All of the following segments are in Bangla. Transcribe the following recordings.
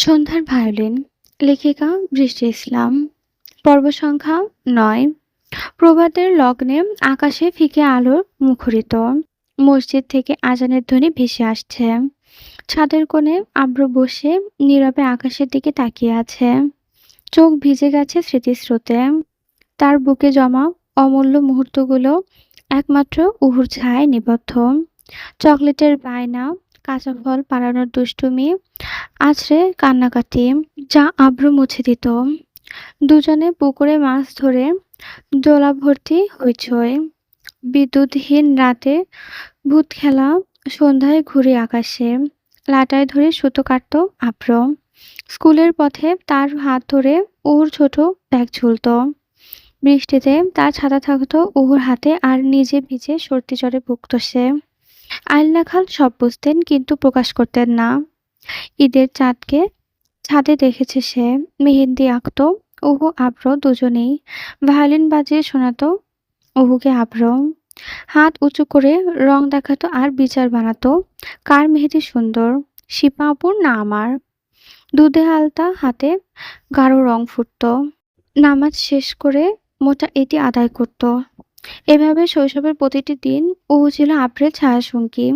সন্ধ্যার ভায়োলিন। লেখিকা বৃষ্টি ইসলাম। পর্ব সংখ্যা ৯। প্রভাতের লগ্নে আকাশে ফিকে আলোর মুখরিত। মসজিদ থেকে আজানের ধ্বনি ভেসে আসছে। ছাদের কোণে আব্র বসে নীরবে আকাশের দিকে তাকিয়ে আছে। চোখ ভিজে গেছে স্মৃতিস্রোতে। তার বুকে জমা অমূল্য মুহূর্তগুলো একমাত্র উহুর ছায়ায় নিবদ্ধ। চকলেটের বায়না, কাঁচা ফল পাড়ানোর দুষ্টুমি, আছড়ে কান্নাকাটি, যা আব্রু মুছে দিত। দুজনে পুকুরে মাছ ধরে দোলা ভর্তি হইচই। বিদ্যুৎহীন রাতে ভূত খেলা, সন্ধ্যায় ঘুরে আকাশে লাটায় ধরে সুতো কাটত আব্র। স্কুলের পথে তার হাত ধরে ওর ছোট ব্যাগ ঝুলত। বৃষ্টিতে তার ছাতা থাকতো ওর হাতে আর নিজে ভিজে সর্দি জ্বরে ভুগত সে। আইলনা খাল সব বুঝতেন কিন্তু প্রকাশ করতেন না। ঈদের চাঁদকে ছাদে দেখেছে সে, মেহেন্দি আঁকতো ওহু আব্র দুজনেই। ভায়োলিন বাজিয়ে শোনাতো ওহুকে আব্র। হাত উঁচু করে রং দেখাতো আর বিচার বানাতো, কার মেহেদি সুন্দর, শিপা আপুর না আমার। দুধে আলতা হাতে গাঢ় রং ফুটতো। নামাজ শেষ করে মোটা এটি আদায় করত। এভাবে শৈশবের প্রতিটি দিন ওহু ছিল আব্রের ছায়াসঙ্গী।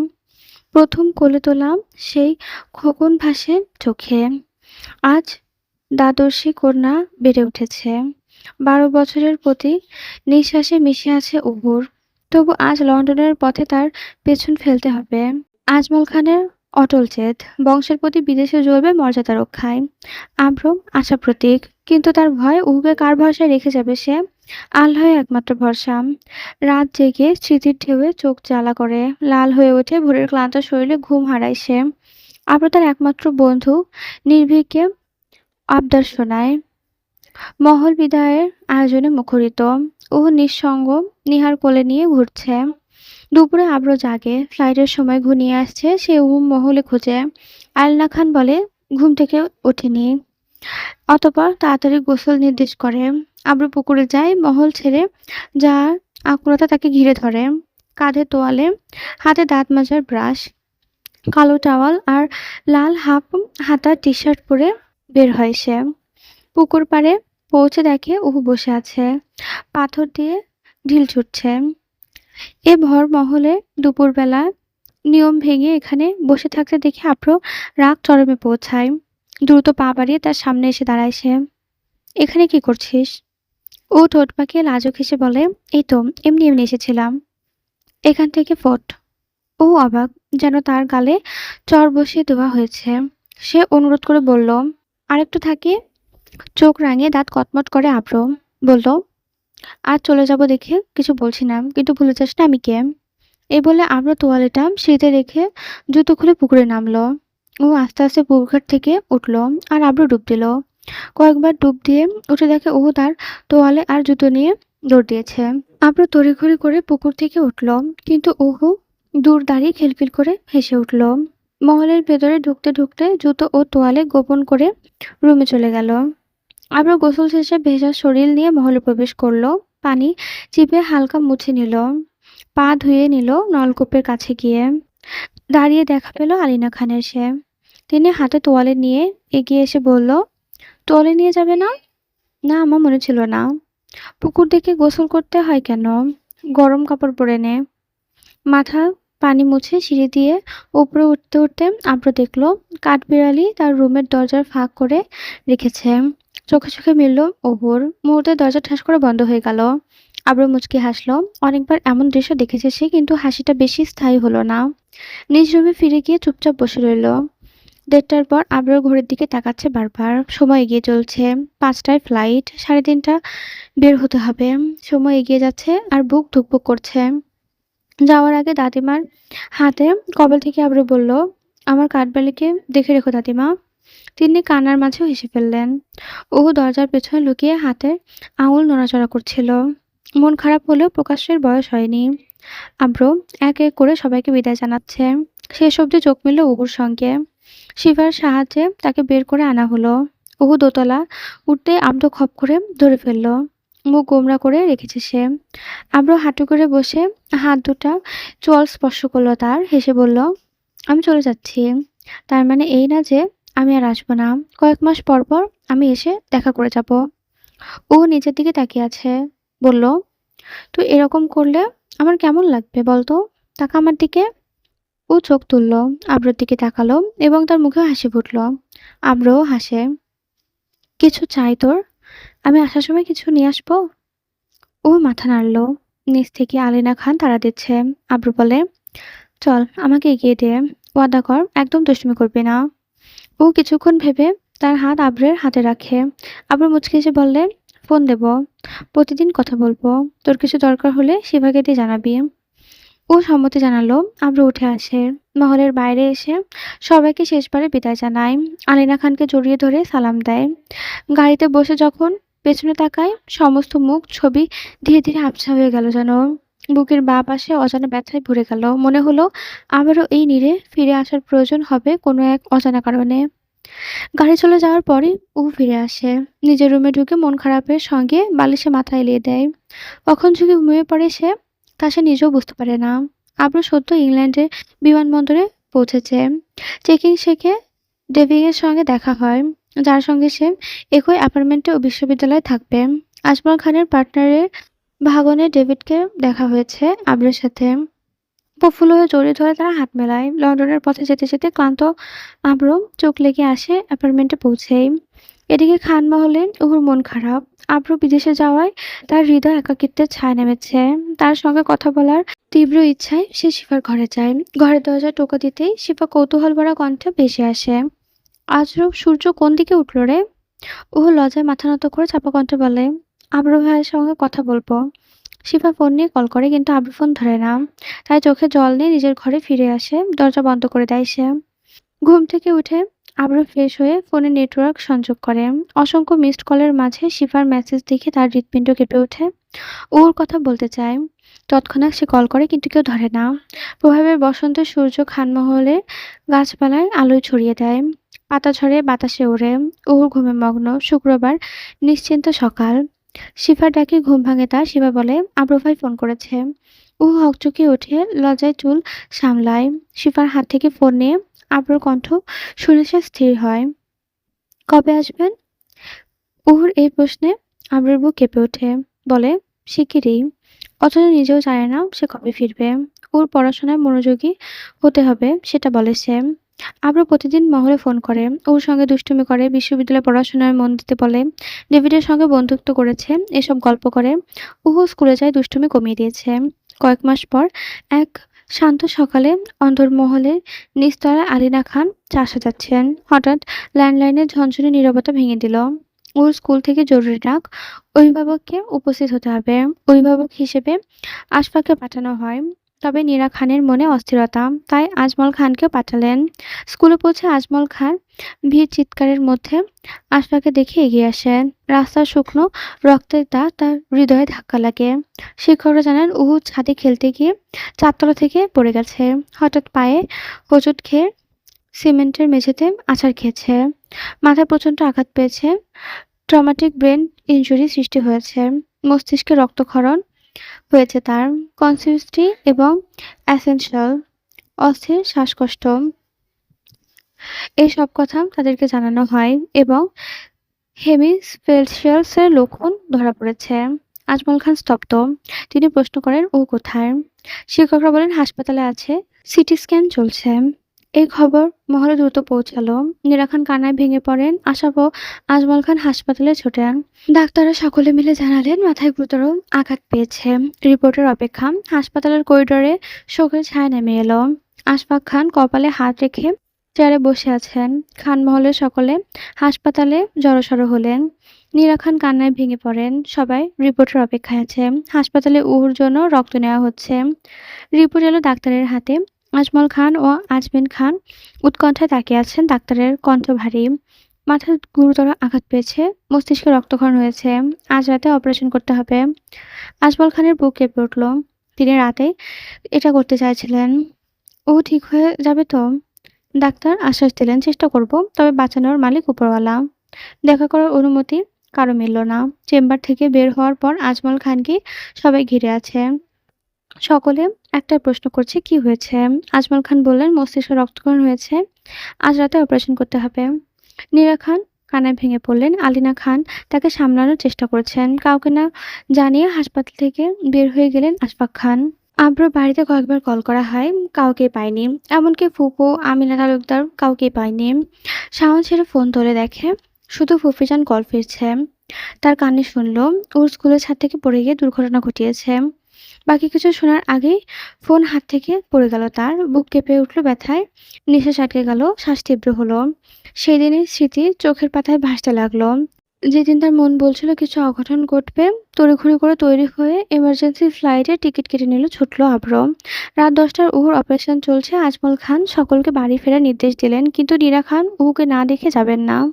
প্রথম কোলে তোলা সেই খোকন ভাসে চোখে। আজ দ্বাদশী কন্যা বেড়ে উঠেছে। ১২ বছরের প্রতি নিঃশ্বাসে মিশে আছে উহুর। তবু আজ লন্ডনের পথে তার পেছন ফেলতে হবে। আজমল খানের অটল জেদ, বংশের প্রতি বিদেশে জ্বলবে মর্যাদা রক্ষায়। আব্র আশা প্রতীক, কিন্তু তার ভয় উহুকে কার ভরসায় রেখে যাবে সে। আল্লাহই একমাত্র ভরসা। রাত জেগে স্মৃতির ঢেউয়ে চোখ জ্বালা করে, লাল হয়ে ওঠে ভোরের ক্লান্ত শরীরে, ঘুম হারায় সে। আব্র তার একমাত্র বন্ধু, নির্ভীককে আবদার শোনায়। মহল বিদায়ের আয়োজনে মুখরিত। ও নিঃসঙ্গ নিহার কোলে নিয়ে ঘুরছে। দুপুরে আব্র জাগে, ফ্লাইটের সময় ঘনিয়ে আসছে, সে মহলে খোঁজে। আলনা খান বলে ঘুম থেকে ওঠেনি। অতঃপর তাড়াতাড়ি গোসল নির্দেশ করে। আব্র পুকুরে যায়, মহল ছেড়ে যার আকুলতা তাকে ঘিরে ধরে। কাঁধে তোয়ালে, হাতে দাঁত মাজার ব্রাশ, কালো টাওয়াল আর লাল হাফ হাতা টি শার্ট পরে বের হয় সে। পুকুর পাড়ে পৌঁছে দেখে উহু বসে আছে, পাথর দিয়ে ঢিল ছুটছে। এ ভর মহলে দুপুরবেলা নিয়ম ভেঙে এখানে বসে থাকতে দেখে আব্র রাগ চরমে পৌঁছায়। দ্রুত পা বাড়িয়ে তার সামনে এসে দাঁড়ায় সে। এখানে কি করছিস? ও ঠোঁট পাকিয়ে লাজুক হেসে বলে, এই তো এমনি এমনি এসেছিলাম। এখান থেকে ফোট। ও অবাক, যেন তার গালে চর বসিয়ে দেওয়া হয়েছে। সে অনুরোধ করে বলল, আরেকটু থাকি। চোখ রাঙিয়ে দাঁত কটমট করে আব্র বলল, আজ চলে যাব দেখে কিছু বলছি না, কিন্তু ভুলে যাস না আমি কে। এই বলে আব্র তোয়ালেটা সিঁড়িতে রেখে জুতো খুলে পুকুরে নামলো। ও আস্তে আস্তে পুকুরঘাট থেকে উঠলো আর আব্র ডুব দিল। কয়েকবার ডুব দিয়ে উঠে দেখে ও তার তোয়ালে আর জুতো নিয়ে দৌড় দিয়েছে। আব্র তড়িঘড়ি করে পুকুর থেকে উঠল, কিন্তু ওহু দূর দাঁড়িয়ে খিলখিল করে হেসে উঠল। মহলের ভেতরে ঢুকতে ঢুকতে জুতো ও তোয়ালে গোপন করে রুমে চলে গেল। আবার গোসল শেষে ভেজা শরীর নিয়ে মহলে প্রবেশ করলো। পানি চিপে হালকা মুছে নিল, পা ধুয়ে নিল নলকূপের কাছে গিয়ে। দাঁড়িয়ে দেখা পেল আলিনা খানের সে। তিনি হাতে তোয়ালে নিয়ে এগিয়ে এসে বলল, তোয়ালে নিয়ে যাবে না? না, আমার মনে ছিল না। পুকুর দেখে গোসল করতে হয় কেন? গরম কাপড় পরে নে। মাথা পানি মুছে সিঁড়ি দিয়ে উপরে উঠতে উঠতে আব্র দেখলো কাঠবিড়ালি তার রুমের দরজার ফাঁক করে রেখেছে। চোখে চোখে মিলল ওহুর। মুহূর্তে দরজা ঠাস করে বন্ধ হয়ে গেল। আব্র মুচকি হাসলো। অনেকবার এমন দৃশ্য দেখেছে সে, কিন্তু হাসিটা বেশি স্থায়ী হলো না। নিজ রুমে ফিরে গিয়ে চুপচাপ বসে রইল। ১:৩০টার পর আব্র ঘড়ির দিকে তাকাচ্ছে বারবার। সময় এগিয়ে চলছে। ৫টায় ফ্লাইট, ৩:৩০ বের হতে হবে। সময় এগিয়ে যাচ্ছে আর বুক ধুকপুক করছে। যাওয়ার আগে দাদিমার হাতে কবল থেকে আব্র বলল, আমার কাঠবালিকে দেখে রেখো দাদিমা। তিনি কান্নার মাঝেও হেসে ফেললেন। ও দরজার পেছনে লুকিয়ে হাতের আঙুল নড়াচড়া করছিল। মন খারাপ হলেও প্রকাশের বয়স হয়নি। আব্র এক এক করে সবাইকে বিদায় জানাচ্ছে। শেষ অবধি চোখ মিলল উহুর সঙ্গে। শিভার সাহায্যে তাকে বের করে আনা হলো। উহু দোতলা উঠতে আব্র খপ করে ধরে ফেলল। মুখ গোমড়া করে রেখেছে সে। আব্র হাঁটু করে বসে হাত দুটা চোয়াল স্পর্শ করলো তার, হেসে বলল, আমি চলে যাচ্ছি। তার মানে এই না যে আমি আর আসবো না। কয়েক মাস পর পর আমি এসে দেখা করে যাব। ও নিচের দিকে তাকিয়ে আছে। বলল, তুই এরকম করলে আমার কেমন লাগবে বলতো? তাকা আমার দিকে। ও চোখ তুলল, আব্রুর দিকে তাকালো এবং তার মুখে হাসি ফুটল। আব্রুও হাসে। কিছু চাই তোর? আমি আসার সময় কিছু নিয়ে আসবো? ও মাথা নাড়ল। নিচ থেকে আলিনা খান তাড়া দিচ্ছে। আব্রু বলে, চল আমাকে এগিয়ে দে। ওয়াদা কর একদম দুষ্টুমি করবি না। ও কিছুক্ষণ ভেবে তার হাত আব্রের হাতে রাখে। আব্রু মুচকি এসে বললে, ফোন দেব, প্রতিদিন কথা বলবো, তোর কিছু দরকার হলে শিভাকে দিয়ে জানাবি। ও সম্মতি জানালো। আব্রু উঠে আসে। মহলের বাইরে এসে সবাইকে শেষবারে বিদায় জানায়। আলিনা খানকে জড়িয়ে ধরে সালাম দেয়। গাড়িতে বসে যখন পেছনে তাকায়, সমস্ত মুখ ছবি ধীরে ধীরে আবছা হয়ে গেল যেন। বুকের বাঁ পাশে অজানা ব্যথায় ভরে গেল। মনে হলো আবারও এই নীড়ে ফিরে আসার প্রয়োজন হবে কোনো এক অজানা কারণে। গাড়ি চলে যাওয়ার পরে ও ফিরে আসে। নিজের রুমে ঢুকে মন খারাপের সঙ্গে বালিশে মাথা এলিয়ে দেয়। কখন ঝুঁকে ঘুমিয়ে পড়ে সে, তা সে নিজেও বুঝতে পারে না। আব্রু সদ্য ইংল্যান্ডের বিমানবন্দরে পৌঁছেছে। চেকিং শেখে ডেভিং এর সঙ্গে দেখা হয়, যার সঙ্গে সে একই অ্যাপার্টমেন্টে ও বিশ্ববিদ্যালয়ে থাকবে। আজমল খানের পার্টনারের ভাগনে ডেভিডকে দেখা হয়েছে আব্রের সাথে। প্রফুল্ল হয়ে জড়িয়ে ধরে তারা হাত মেলায়। লন্ডনের পথে যেতে যেতে ক্লান্ত আব্র চোখ লেগে আসে অ্যাপার্টমেন্টে পৌঁছেই। এদিকে খানমহলে ওর মন খারাপ। আব্র বিদেশে যাওয়ায় তার হৃদয় একাকিত্বের ছায়া নেমেছে। তার সঙ্গে কথা বলার তীব্র ইচ্ছায় সে শিফার ঘরে যায়। ঘরের দরজায় টোকা দিতেই শিফা কৌতূহল ভরা কণ্ঠে ভেসে আসে, আজরব সূর্য কোন দিকে উঠল রে? ও লজ্জায় মাথা নত করে চাপা কণ্ঠে বলে, আব্র ভাইয়ের সঙ্গে কথা বলবো। শিফা ফোন নিয়ে কল করে কিন্তু আব্রু ফোন ধরে না। তাই চোখে জল নিয়ে নিজের ঘরে ফিরে আসে। দরজা বন্ধ করে দেয় সে। ঘুম থেকে উঠে আব্রু ফ্রেশ হয়ে ফোনে নেটওয়ার্ক সংযোগ করে। অসংখ্য মিসড কলের মাঝে শিফার মেসেজ দেখে তার হৃৎপিণ্ড কেঁপে ওঠে। ওর কথা বলতে চায়। তৎক্ষণাৎ সে কল করে কিন্তু কেউ ধরে না। প্রভাবের বসন্তে সূর্য খানমহলের গাছপালায় আলোয় ছড়িয়ে দেয়। পাতা ঝরে বাতাসে ওড়ে। ওর ঘুমে মগ্ন। শুক্রবার নিশ্চিন্ত সকাল। শিফার ডাকে ঘুম ভাঙে তার। শিফা বলে, আব্রু ভাই ফোন করেছে। ও হকচকিয়ে উঠে লজ্জায় চুল সামলায়। শিফার হাত থেকে ফোন নিয়ে আব্রুর কণ্ঠ শুনে সে স্থির হয়। কবে আসবেন? ওর এই প্রশ্নে আব্রুর বুক কেঁপে ওঠে। বলে, শিগগিরই। অথচ নিজেও জানে না সে কবে ফিরবে। ওর পড়াশোনায় মনোযোগী হতে হবে সেটা বলে সে। আব্রু প্রতিদিন মহলে ফোন করে, ওর সঙ্গে দুষ্টুমি করে, বিশ্ববিদ্যালয়ে পড়াশোনায় মন দিতে বলে, ডেভিডের সঙ্গে বন্ধুত্ব করেছে, এসব গল্প করে। ওহো স্কুলে যায় দুষ্টুমি কমিয়ে দিয়েছে। কয়েক মাস পর এক শান্ত সকালে অন্দরমহলের নিচতলায় আলিনা খান চা সাজাচ্ছেন। হঠাৎ ল্যান্ডলাইনের ঝনঝনে নীরবতা ভেঙে দিল। ওর স্কুল থেকে জরুরি ডাক, অভিভাবককে উপস্থিত হতে হবে। অভিভাবক হিসেবে আশফাককে পাঠানো হয়। তবে নীরা খানের মনে অস্থিরতা, তাই আজমল খানকে পাঠালেন। স্কুলে পৌঁছে আজমল খান ভিড় চিৎকারের মধ্যে আশফাককে দেখে এগিয়ে আসেন। রাস্তার শুকনো রক্তের দাগ তার হৃদয়ে ধাক্কা লাগে। শিক্ষকরা জানান উহু ছাদে খেলতে গিয়ে চারতলা থেকে পড়ে গেছে। হঠাৎ পায়ে হোঁচট খেয়ে সিমেন্টের মেঝেতে আছাড় খেয়েছে। মাথায় প্রচণ্ড আঘাত পেয়েছে। ট্রমাটিক ব্রেন ইনজুরি সৃষ্টি হয়েছে। মস্তিষ্কে রক্তক্ষরণ হয়েছে তার। কনসিউসটি এবং অ্যাসেনশিয়াল অস্থির শ্বাসকষ্ট, এই সব কথা তাদেরকে জানানো হয় এবং হেমিস্ফেশিয়ালসের লক্ষণ ধরা পড়েছে। আজমল খান স্তব্ধ। তিনি প্রশ্ন করেন, ও কোথায়? শিক্ষকরা বলেন, হাসপাতালে আছে, সিটি স্ক্যান চলছে। এই খবর মহলে দ্রুত পৌঁছালো। নীরা খান কান্নায় ভেঙে পড়েন। আশাপ আজমল খান হাসপাতালে ছোটেন। ডাক্তাররা সকলে মিলে জানালেন মাথায় গুরুতর আঘাত পেয়েছে। রিপোর্টের অপেক্ষা। হাসপাতালের করিডোরে শোকের ছায়া নেমে এলো। আশফাক খান কপালে হাত রেখে চেয়ারে বসে আছেন। খানমহলের সকলে হাসপাতালে জড়সড় হলেন। নীরা খান কান্নায় ভেঙে পড়েন। সবাই রিপোর্টের অপেক্ষায় আছে। হাসপাতালে উহুর জন্য রক্ত নেওয়া হচ্ছে। রিপোর্ট এলো ডাক্তারের হাতে। আজমল খান ও আজমিন খান উৎকণ্ঠায় তাকিয়ে আছেন। ডাক্তারের কণ্ঠ ভারী। মাথায় গুরুতর আঘাত পেয়েছে, মস্তিষ্কে রক্তক্ষরণ হয়েছে, আজ রাতে অপারেশন করতে হবে। আজমল খানের বুক কেঁপে উঠল। তিনি রাতে এটা করতে চাইছিলেন। ও ঠিক হয়ে যাবে তো? ডাক্তার আশ্বাস দিলেন, চেষ্টা করব, তবে বাঁচানোর মালিক উপরওয়ালা। দেখা করার অনুমতি কারো মিলল না। চেম্বার থেকে বের হওয়ার পর আজমল খানকে সবাই ঘিরে আছে। সকলে একটাই প্রশ্ন করছে, "কি হয়েছে?" আজমল খান বললেন, "মস্তিষ্কে রক্তক্ষরণ হয়েছে। আজ রাতে অপারেশন করতে হবে।" নীরা খান কান্নায় ভেঙে পড়লেন। আলিনা খান তাকে সামলানোর চেষ্টা করছেন। কাউকে না জানিয়ে হাসপাতাল থেকে বের হয়ে গেলেন আশফাক খান। আব্রুর বাড়িতে কয়েকবার কল করা হয়, কাউকেই পায়নি। এমনকি ফুপু, আমিনা তালুকদার কাউকেই পায়নি। শাওন ছেড়ে ফোন তুলে দেখে শুধু ফুফিজান কল ফিরছে। তার কানে শুনল ওর স্কুলের ছাদ থেকে পড়ে গিয়ে দুর্ঘটনা ঘটিয়েছে। বাকি কিছু শোনার আগেই ফোন হাত থেকে পড়ে গেল তার। বুক কেঁপে উঠল ব্যথায়। নিঃশ্বাস আটকে গেল, শ্বাস তীব্র হলো। সেই দিনের স্মৃতি চোখের পাতায় ভাসতে লাগলো। যেদিন তার মন বলছিল কিছু অঘটন ঘটবে, তড়িঘড়ি করে তৈরি হয়ে এমার্জেন্সি ফ্লাইটে টিকিট কেটে নিল ছুটল আব্র। রাত 10টার উহুর অপারেশন চলছে। আজমল খান সকলকে বাড়ি ফেরার নির্দেশ দিলেন, কিন্তু নীরা খান উহুকে না দেখে যাবেন না।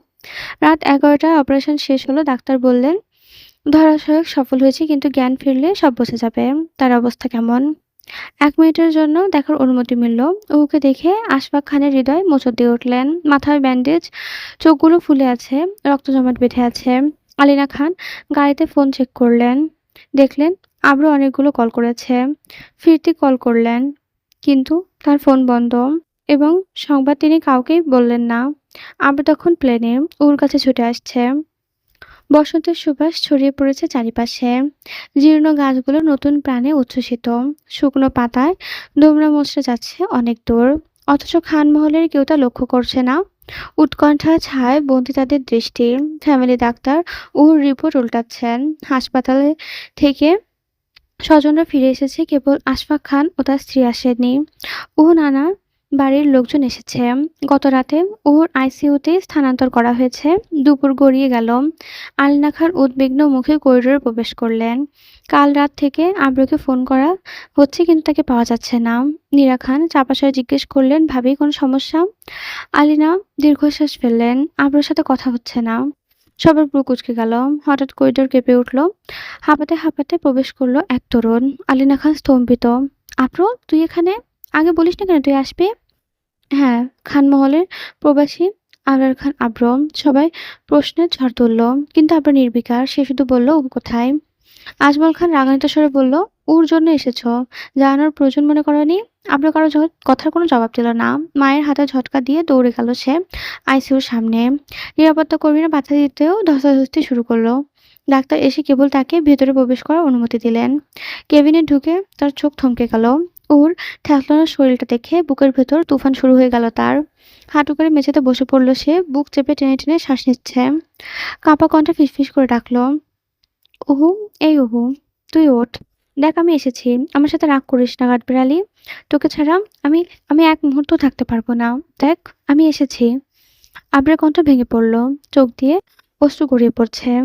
রাত 11টায় অপারেশন শেষ হলো। ডাক্তার বললেন, ধরাশায়ী সফল হয়েছে, কিন্তু জ্ঞান ফিরলে সব বোঝা যাবে তার অবস্থা কেমন। 1 মিনিটের জন্য দেখার অনুমতি মিলল। ওকে দেখে আশফাক খানের হৃদয় মোচড় দিয়ে উঠলেন। মাথায় ব্যান্ডেজ, চোখগুলো ফুলে আছে, রক্ত জমাট বেঁধে আছে। আলিনা খান গাড়িতে ফোন চেক করলেন। দেখলেন আব্রু অনেকগুলো কল করেছে। ফিরতি কল করলেন, কিন্তু তার ফোন বন্ধ। এবং সংবাদ তিনি কাউকেই বললেন না। আব্রু তখন প্লেনে ওর কাছে ছুটে আসছে। বসন্তের সুবাস ছড়িয়ে পড়েছে চারিপাশে। জীর্ণ গাছগুলো নতুন প্রাণে উচ্ছ্বসিত। শুকনো পাতায় দুমড়ে মুচড়ে যাচ্ছে অনেক দূর। অথচ খানমহলের কেউ তা লক্ষ্য করছে না। উৎকণ্ঠা ছায় বন্দী তাদের দৃষ্টি। ফ্যামিলি ডাক্তার ওর রিপোর্ট উল্টাচ্ছেন। হাসপাতালে থেকে স্বজনরা ফিরে এসেছে, কেবল আশফাক খান ও তার স্ত্রী আসেননি। ও নানা বাড়ির লোকজন এসেছে। গত রাতে ওর আইসিইউতে স্থানান্তর করা হয়েছে। দুপুর গড়িয়ে গেল। আলিনা খান উদ্বিগ্ন মুখে করিডোরে প্রবেশ করলেন। কাল রাত থেকে আব্রুকে ফোন করা হচ্ছে, কিন্তু তাকে পাওয়া যাচ্ছে না। নীরা খান চাপা স্বরে জিজ্ঞেস করলেন, "ভাবি, কোনো সমস্যা?" আলিনা দীর্ঘশ্বাস ফেললেন। আব্রুর সাথে কথা হচ্ছে না। সবার বুক কুঁচকে গেল। হঠাৎ করিডোর কেঁপে উঠল। হাঁপাতে হাঁপাতে প্রবেশ করলো এক তরুণ। আলিনা খান স্তম্ভিত। "আব্রু, তুই এখানে? আগে বলিস না কেন তুই আসবি?" "হ্যাঁ।" খানমহলের প্রবাসী আবরার খান আব্র। সবাই প্রশ্নের ঝড় তুলল, কিন্তু আব্র নির্বিকার। সে শুধু বলল, "ও কোথায়?" আজমল খান রাগান্বিত স্বরে বলল, "ওর জন্য এসেছো? জানানোর প্রয়োজন মনে করনি?" আব্র কারো কথার কোনো জবাব দিল না। মায়ের হাতে ঝটকা দিয়ে দৌড়ে গেল সে আইসিইউর সামনে। নিরাপত্তা কর্মীরা বাধা দিতেও ধস্তাধস্তি শুরু করলো। ডাক্তার এসে কেবল তাকে ভেতরে প্রবেশ করার অনুমতি দিলেন। কেবিনে ঢুকে তার চোখ থমকে গেল। ওর থ্যাতলানো শরীরটা দেখে বুকের ভেতর তুফান শুরু হয়ে গেল তার। হাঁটু করে মেঝেতে বসে পড়ল সে, বুক চেপে টেনে টেনে শ্বাস নিচ্ছে। কাঁপা কণ্ঠে ফিসফিস করে ডাকল, "অহু, এই অহু, তুই ওঠ। দেখ আমি এসেছি। আমার সাথে রাগ করিস না কাঠবিড়ালি। তোকে ছাড়া আমি আমি এক মুহূর্তও থাকতে পারবো না। দেখ, আমি এসেছি।" আবরার কণ্ঠ ভেঙে পড়ল। চোখ দিয়ে অশ্রু গড়িয়ে পড়ছে।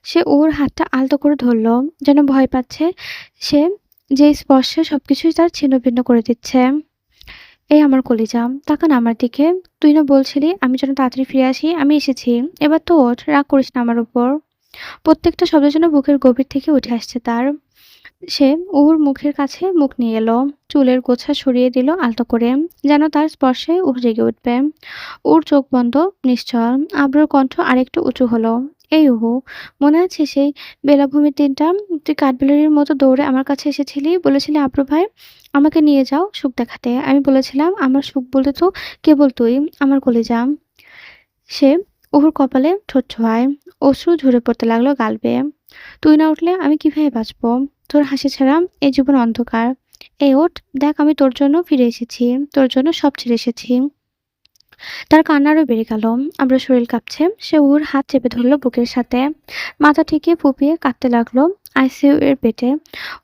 সে ওর হাতটা আলতো করে ধরল, যেন ভয় পাচ্ছে সে যে স্পর্শে সবকিছুই তার ছিন্নভিন্ন করে দিচ্ছে। "এই আমার কলিজা, তাকা না আমার দিকে। তুই না বলছিলি আমি যেন তাড়াতাড়ি ফিরে আসি? আমি এসেছি। এবার তো ওঠ, রাগ করিস না আমার উপর।" প্রত্যেকটা শব্দ যেন বুকের গভীর থেকে উঠে আসছে তার। সে ওর মুখের কাছে মুখ নিয়ে এলো। চুলের গোছা সরিয়ে দিল আলতো করে, যেন তার স্পর্শে ও জেগে উঠবে। ওর চোখ বন্ধ, নিশ্চল। আব্রুর কণ্ঠ আরেকটু উঁচু হলো, "এই ওহু, মনে আছে সেই বেলাভূমির দিনটা? তুই কাঠবিড়ালির মতো দৌড়ে আমার কাছে এসেছিলি, বলেছিলি, 'আব্রু ভাই, আমাকে নিয়ে যাও সুখ দেখাতে।' আমি বলেছিলাম, আমার সুখ বলতে তো কেবল তুই, আমার কলিজা।" সে ওর কপালে ঠোঁট ছোঁয়ায়। অশ্রু ঝরে পড়তে লাগলো গাল বেয়ে। "তুই না উঠলে আমি কিভাবে বাঁচবো? তোর হাসি ছাড়া এই জীবন অন্ধকার। এই ওঠ, দেখ আমি তোর জন্য ফিরে এসেছি। তোর জন্য সব ছেড়ে এসেছি।" তার কান্না আরো বেড়ে গেল। আমরা শরীর কাঁপছে। সে ওর হাত চেপে ধরল বুকের সাথে। মাথা ঠেকিয়ে ফুঁপিয়ে কাঁদতে লাগলো। আইসিইউ এর বেডে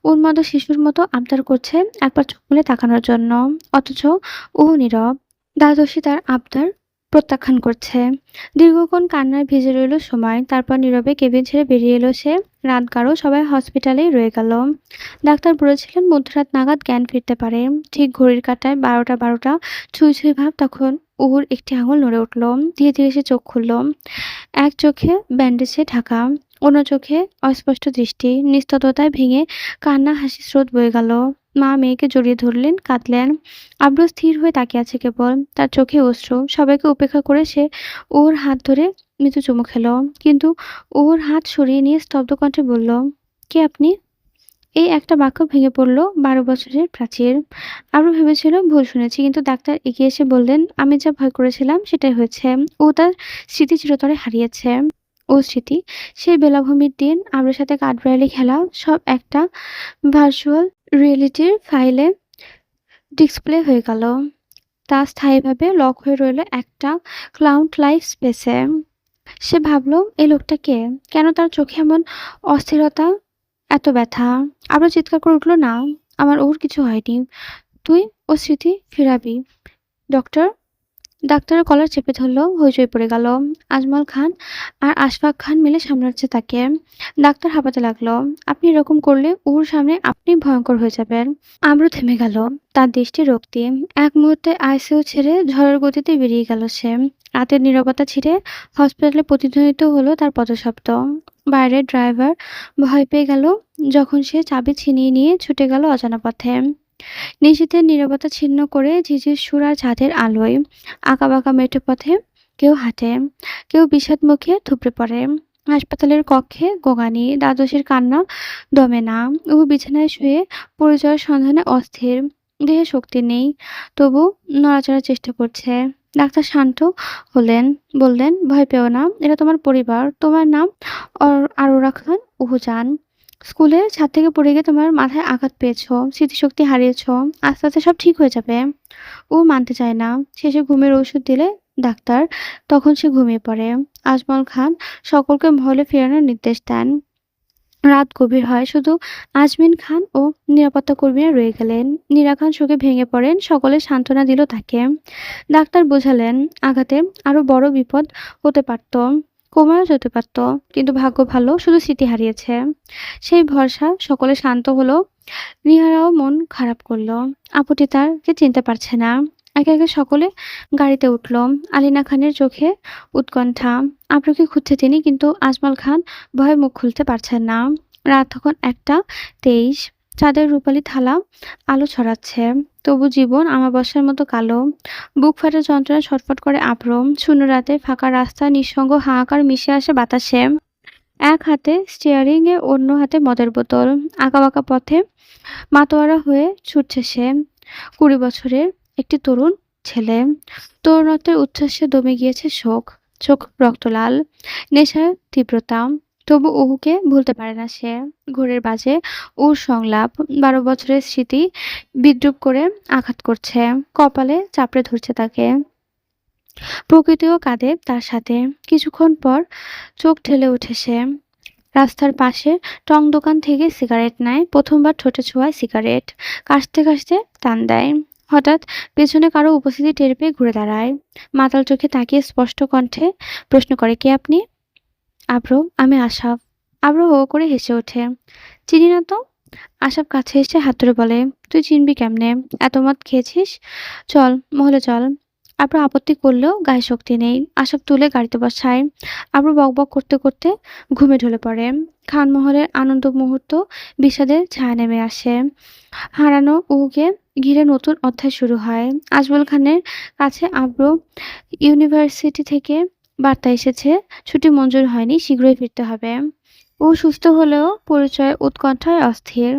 উন্মাদ শিশুর মতো আবদার করছে একবার চোখ মেলে তাকানোর জন্য। অথচ ও নীরব। দ্বাদশী তার আবদার প্রত্যাখ্যান করছে। দীর্ঘক্ষণ কান্নায় ভিজে রইল সময়। তারপর নীরবে কেবিন ছেড়ে বেরিয়ে এলো সে। রাত গাঢ়, সবাই হসপিটালেই রয়ে গেল। ডাক্তার বলেছিলেন মধ্যরাত নাগাদ জ্ঞান ফিরতে পারে। ঠিক ঘড়ির কাঁটায় 12টা ছুঁই ছুঁই ভাব। তখন ওর একটি আঙুল নড়ে উঠল। ধীরে ধীরে সে চোখ খুলল। এক চোখে ব্যান্ডেজে ঢাকা, অন্য চোখে অস্পষ্ট দৃষ্টি। নিস্তব্ধতায় ভেঙে কান্না হাসির স্রোত বয়ে গেল। মা মেয়েকে জড়িয়ে ধরলেন, কাঁদলেন। আব্রু স্থির হয়ে তাকিয়ে আছে কেবল, তার চোখে অশ্রু। সবাইকে উপেক্ষা করে সে ওর হাত ধরে মৃদু চুমু খেল, কিন্তু ওর হাত সরিয়ে নিয়ে স্তব্ধ কণ্ঠে বলল, "কে আপনি?" এই একটা বাক্য ভেঙে পড়ল ১২ বছরের প্রাচীর। আরও ভেবেছিল ভুল শুনেছি, কিন্তু ডাক্তার এগিয়ে এসে বললেন, আমি যা ভয় করেছিলাম সেটাই হয়েছে। ও তার স্মৃতি চিরতরে হারিয়েছে। ও স্মৃতি, সেই বেলাভূমির দিন, আবরের সাথে কাঠবিড়ালি খেলা, সব একটা ভার্চুয়াল রিয়েলিটির ফাইলে ডিসপ্লে হয়ে গেল। তা স্থায়ীভাবে লক হয়ে রইল একটা ক্লাউড লাইফ স্পেসে। সে ভাবল, এই লোকটা কে? কেন তার চোখে এমন অস্থিরতা, এত ব্যথা? আবার চিৎকার করে উঠল, না, আমার ওর কিছু হয়নি। তুই ও স্মৃতি ফিরাবি, ডক্টর। ডাক্তারের কলার চেপে ধরল, হইচই পড়ে গেল। আজমল খান আর আশফাক খান মিলে সামলাচ্ছে তাকে। ডাক্তার হাঁপাতে লাগলো, আপনি এরকম করলে ওর সামনে আপনি ভয়ঙ্কর হয়ে যাবেন। আব্রু থেমে গেল, তার দৃষ্টি রক্তিম। এক মুহূর্তে আইসিইউ ছেড়ে ঝড়ের গতিতে বেরিয়ে গেল সে। রাতের নীরবতা ছিঁড়ে হসপিটালে প্রতিধ্বনিত হলো তার পদশব্দ। বাইরের ড্রাইভার ভয় পেয়ে গেল যখন সে চাবি ছিনিয়ে নিয়ে ছুটে গেল অজানা পথে। নিশীথের নীরবতা ছিন্ন করে ঝিঝির সুর আর চাঁদের আলোয় আঁকাবাঁকা মেঠো পথে কেউ হাঁটে, কেউ বিষাদ মুখে থুবড়ে পড়ে। হাসপাতালের কক্ষে গোগানি, দ্বাদশীর কান্না দমে না। ও বিছানায় শুয়ে পরিচয়ের সন্ধানে অস্থির, দেহে শক্তি নেই, তবু নড়াচড়ার চেষ্টা করছে। ডাক্তার শান্ত হলেন, বললেন, ভয় পেও না, এটা তোমার পরিবার। তোমার নাম আরোরা খান উহুজান। স্কুলের ছাদ থেকে পড়ে গিয়ে তোমার মাথায় আঘাত পেয়েছো, স্মৃতিশক্তি হারিয়েছো। আস্তে আস্তে সব ঠিক হয়ে যাবে। ও মানতে চায় না। শেষে ঘুমের ওষুধ দিলে ডাক্তার, তখন সে ঘুমিয়ে পড়ে। আজমল খান সকলকে মহলে ফেরানোর নির্দেশ দেন। রাত গভীর হয়, শুধু আজমিন খান ও নিরাপত্তা কর্মীরা রয়ে গেলেন। নীরা খান শোকে ভেঙে পড়েন, সকলে সান্ত্বনা দিল তাকে। ডাক্তার বোঝালেন, আঘাতে আরো বড় বিপদ হতে পারত, কোমাও যেতে পারত, কিন্তু ভাগ্য ভালো, শুধু স্মৃতি হারিয়েছে। সেই ভরসা সকলে শান্ত হলো। রিহারাও মন খারাপ করলো। আপুটি তারকে চিনতে পারছে না। একে একে সকলে গাড়িতে উঠল। আলিনা খানের চোখে উৎকণ্ঠা। আবরুকে খুঁজছে তিনি, কিন্তু আজমল খান ভয়ে মুখ খুলতে পারছেন না। রাত তখন ১:২৩। চাঁদের রূপালি থালা আলো ছড়াচ্ছে, তবু জীবন আমাবস্যার মতো কালো। বুক ফাটা যন্ত্রণা ছটফট করে আবরম। শূন্য রাতে ফাঁকা রাস্তা, নিঃসঙ্গ হাহাকার মিশে আসে বাতাসে। এক হাতে স্টিয়ারিং এ, অন্য হাতে মদের বোতল। আঁকাবাঁকা পথে মাতোয়ারা হয়ে ছুটছে সে। ২০ বছরের একটি তরুণ ছেলে। তরুণত্বের উচ্ছ্বাসে দমে গিয়েছে শোক, চোখ রক্তলাল, নেশার তীব্রতা। তবু ওহুকে ভুলতে পারে না সে। ঘোরের বাজে ওর সংলাপ, ১২ বছরের স্মৃতি বিদ্রূপ করে আঘাত করছে, কপালে চাপড়ে ধরছে তাকে। প্রকৃতিও কাঁদে তার সাথে। কিছুক্ষণ পর চোখ ঠেলে উঠে সে। রাস্তার পাশে টং দোকান থেকে সিগারেট নেয়, প্রথমবার ঠোঁটে ছোঁয়ায় সিগারেট, কাশতে কাশতে টান দেয়। হঠাৎ পেছনে কারো উপস্থিতি টের পেয়ে ঘুরে দাঁড়ায়। মাতাল চোখে তাকিয়ে স্পষ্ট কণ্ঠে প্রশ্ন করে, কে আপনি? আব্রো, আমি আশাফ। আব্রো হো করে হেসে ওঠে, চিনি না তো। আশাফ কাছে এসে হাত ধরে বলে, তুই চিনবি কেমনে? এত মদ খেয়েছিস? চল, মহলে চল। আব্রো আপত্তি করলেও গায়ে শক্তি নেই। আশাফ তুলে গাড়িতে বসায়। আব্রো বকবক করতে করতে ঘুমে ঢলে পড়ে। খানমহলের আনন্দ মুহূর্ত বিষাদের ছায়া নেমে আসে। হারানো উহুকে ঘিরে নতুন অধ্যায় শুরু হয়। আজমল খানের কাছে আব্রো ইউনিভার্সিটি থেকে বার্তা এসেছে, ছুটি মঞ্জুর হয়নি, শীঘ্রই ফিরতে হবে। ও সুস্থ হলেও পরিচয়ে উৎকণ্ঠায় অস্থির।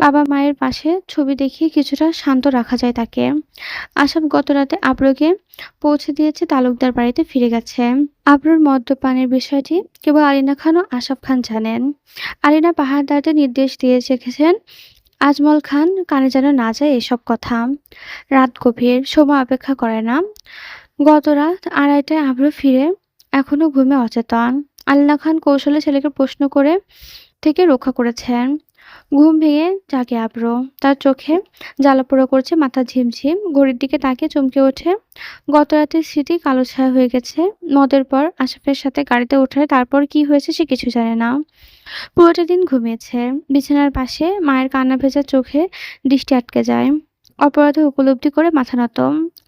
বাবা মায়ের পাশে ছবি দেখিয়ে কিছুটা শান্ত রাখা যায় তাকে। আশাফ গত রাতে আব্রোকে পৌঁছে দিয়েছে তালুকদার বাড়িতে ফিরে গেছে। আব্রোর মদ্যপানের বিষয়টি কেবল আলিনা খান ও আশাফ খান জানেন। আলিনা পাহাড়দারদের নির্দেশ দিয়ে রেখেছেন আজমল খান কানে যেন না যায় এসব কথা। রাত গভীর, সময় অপেক্ষা করে না। গত রাত ২:৩০টায় আব্রো ফিরে এখনো ঘুমে অচেতন। আলিনা খান কৌশলে ছেলেকে প্রশ্ন করে থেকে রক্ষা করেছেন। ঘুম ভেঙে জাগে আব্রো। তার চোখে জ্বালাপোড়া করছে, মাথা ঝিমঝিম। ঘড়ির দিকে তাকিয়ে চমকে ওঠে। গত রাতের স্মৃতি কালো ছায়া হয়ে গেছে। মদের পর আশাফের সাথে গাড়িতে ওঠে, তারপর কি হয়েছে সে কিছু জানে না। পুরোটা দিন ঘুমিয়েছে। বিছানার পাশে মায়ের কান্না ভেজা চোখে দৃষ্টি আটকে যায়। অপরাধে উপলব্ধি করে মাথা নত।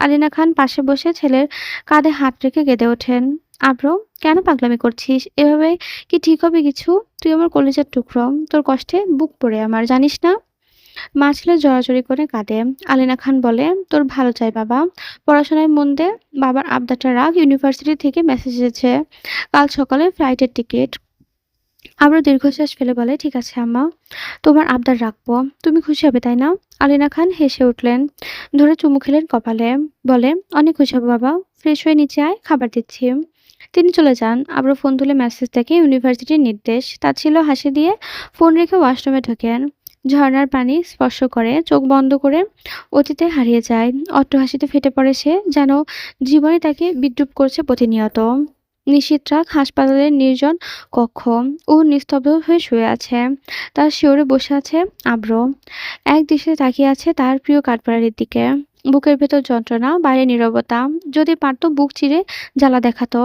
আলিনা খান পাশে বসে ছেলের কাঁধে হাত রেখে কেঁদে ওঠেন। আব্রো, কেন পাগলামি করছিস? এভাবে কি ঠিক হবে কিছু? তুই আমার কলিজার টুকরো, তোর কষ্টে বুক পড়ে আমার, জানিস না? মা ছেলে জড়াজড়ি করে কাঁদে। আলিনা খান বলে, তোর ভালো চাই বাবা, পড়াশোনায় মন দে। বাবার আবদারটা রাখ, ইউনিভার্সিটি থেকে মেসেজ এসেছে, কাল সকালে ফ্লাইটের টিকিট। আবারও দীর্ঘশ্বাস ফেলে বলে, ঠিক আছে আম্মা, তোমার আবদার রাখবো। তুমি খুশি হবে তাই না? আলিনা খান হেসে উঠলেন, ধরে চুমু খেলেন কপালে। বলে, অনেক খুশি হবো বাবা। ফ্রেশ হয়ে নিচে আয়, খাবার দিচ্ছি। তিনি চলে যান। আবারও ফোন তুলে মেসেজ দেখে ইউনিভার্সিটির নির্দেশ। তাচ্ছিল্য হাসি দিয়ে ফোন রেখে ওয়াশরুমে ঢোকেন। ঝর্ণার পানি স্পর্শ করে চোখ বন্ধ করে অতীতে হারিয়ে যায়। অট্টহাসিতে ফেটে পড়ে সে, যেন জীবনে তাকে বিদ্রূপ করছে প্রতিনিয়ত। নিশীথরাগ হাসপাতালের নির্জন কক্ষ। ও নিস্তব্ধ হয়ে শুয়ে আছে। তার শিয়রে বসে আছে আব্র। এক দৃষ্টিতে তাকিয়ে আছে তার প্রিয় কাঠবিড়ালির দিকে। বুকের ভেতর যন্ত্রণা, বাইরে নীরবতা। যদি পারত বুক চিরে জ্বালা দেখাতো।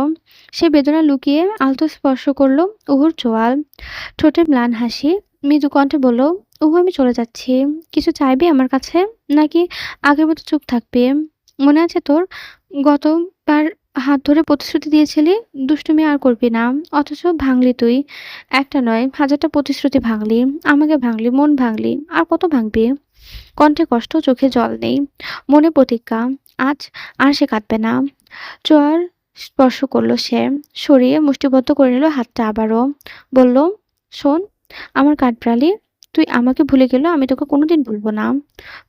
সে বেদনা লুকিয়ে আলতো স্পর্শ করলো উহুর চোয়াল। ঠোঁটে ম্লান হাসি। মৃদু কণ্ঠে বলল, উহু, আমি চলে যাচ্ছি। কিছু চাইবি আমার কাছে? নাকি আগের মতো চুপ থাকবি? মনে আছে তোর, গতবার হাত ধরে প্রতিশ্রুতি দিয়েছিলি দুষ্টুমি আর করবি না, অথচ ভাঙলি তুই। একটা নয়, হাজারটা প্রতিশ্রুতি ভাঙলি। আমাকে ভাঙলি, মন ভাঙলি, আর কত ভাঙবি? কণ্ঠে কষ্ট, চোখে জল নেই, মনে প্রতিজ্ঞা। আজ আর সে কাঁদবে না। চোয়ার স্পর্শ করলো সে, সরিয়ে মুষ্টিবদ্ধ করে নিল হাতটা আবারও। বলল, শোন আমার কাঠবিড়ালি, তুই আমাকে ভুলে গেলেও আমি তোকে কোনোদিন ভুলবো না।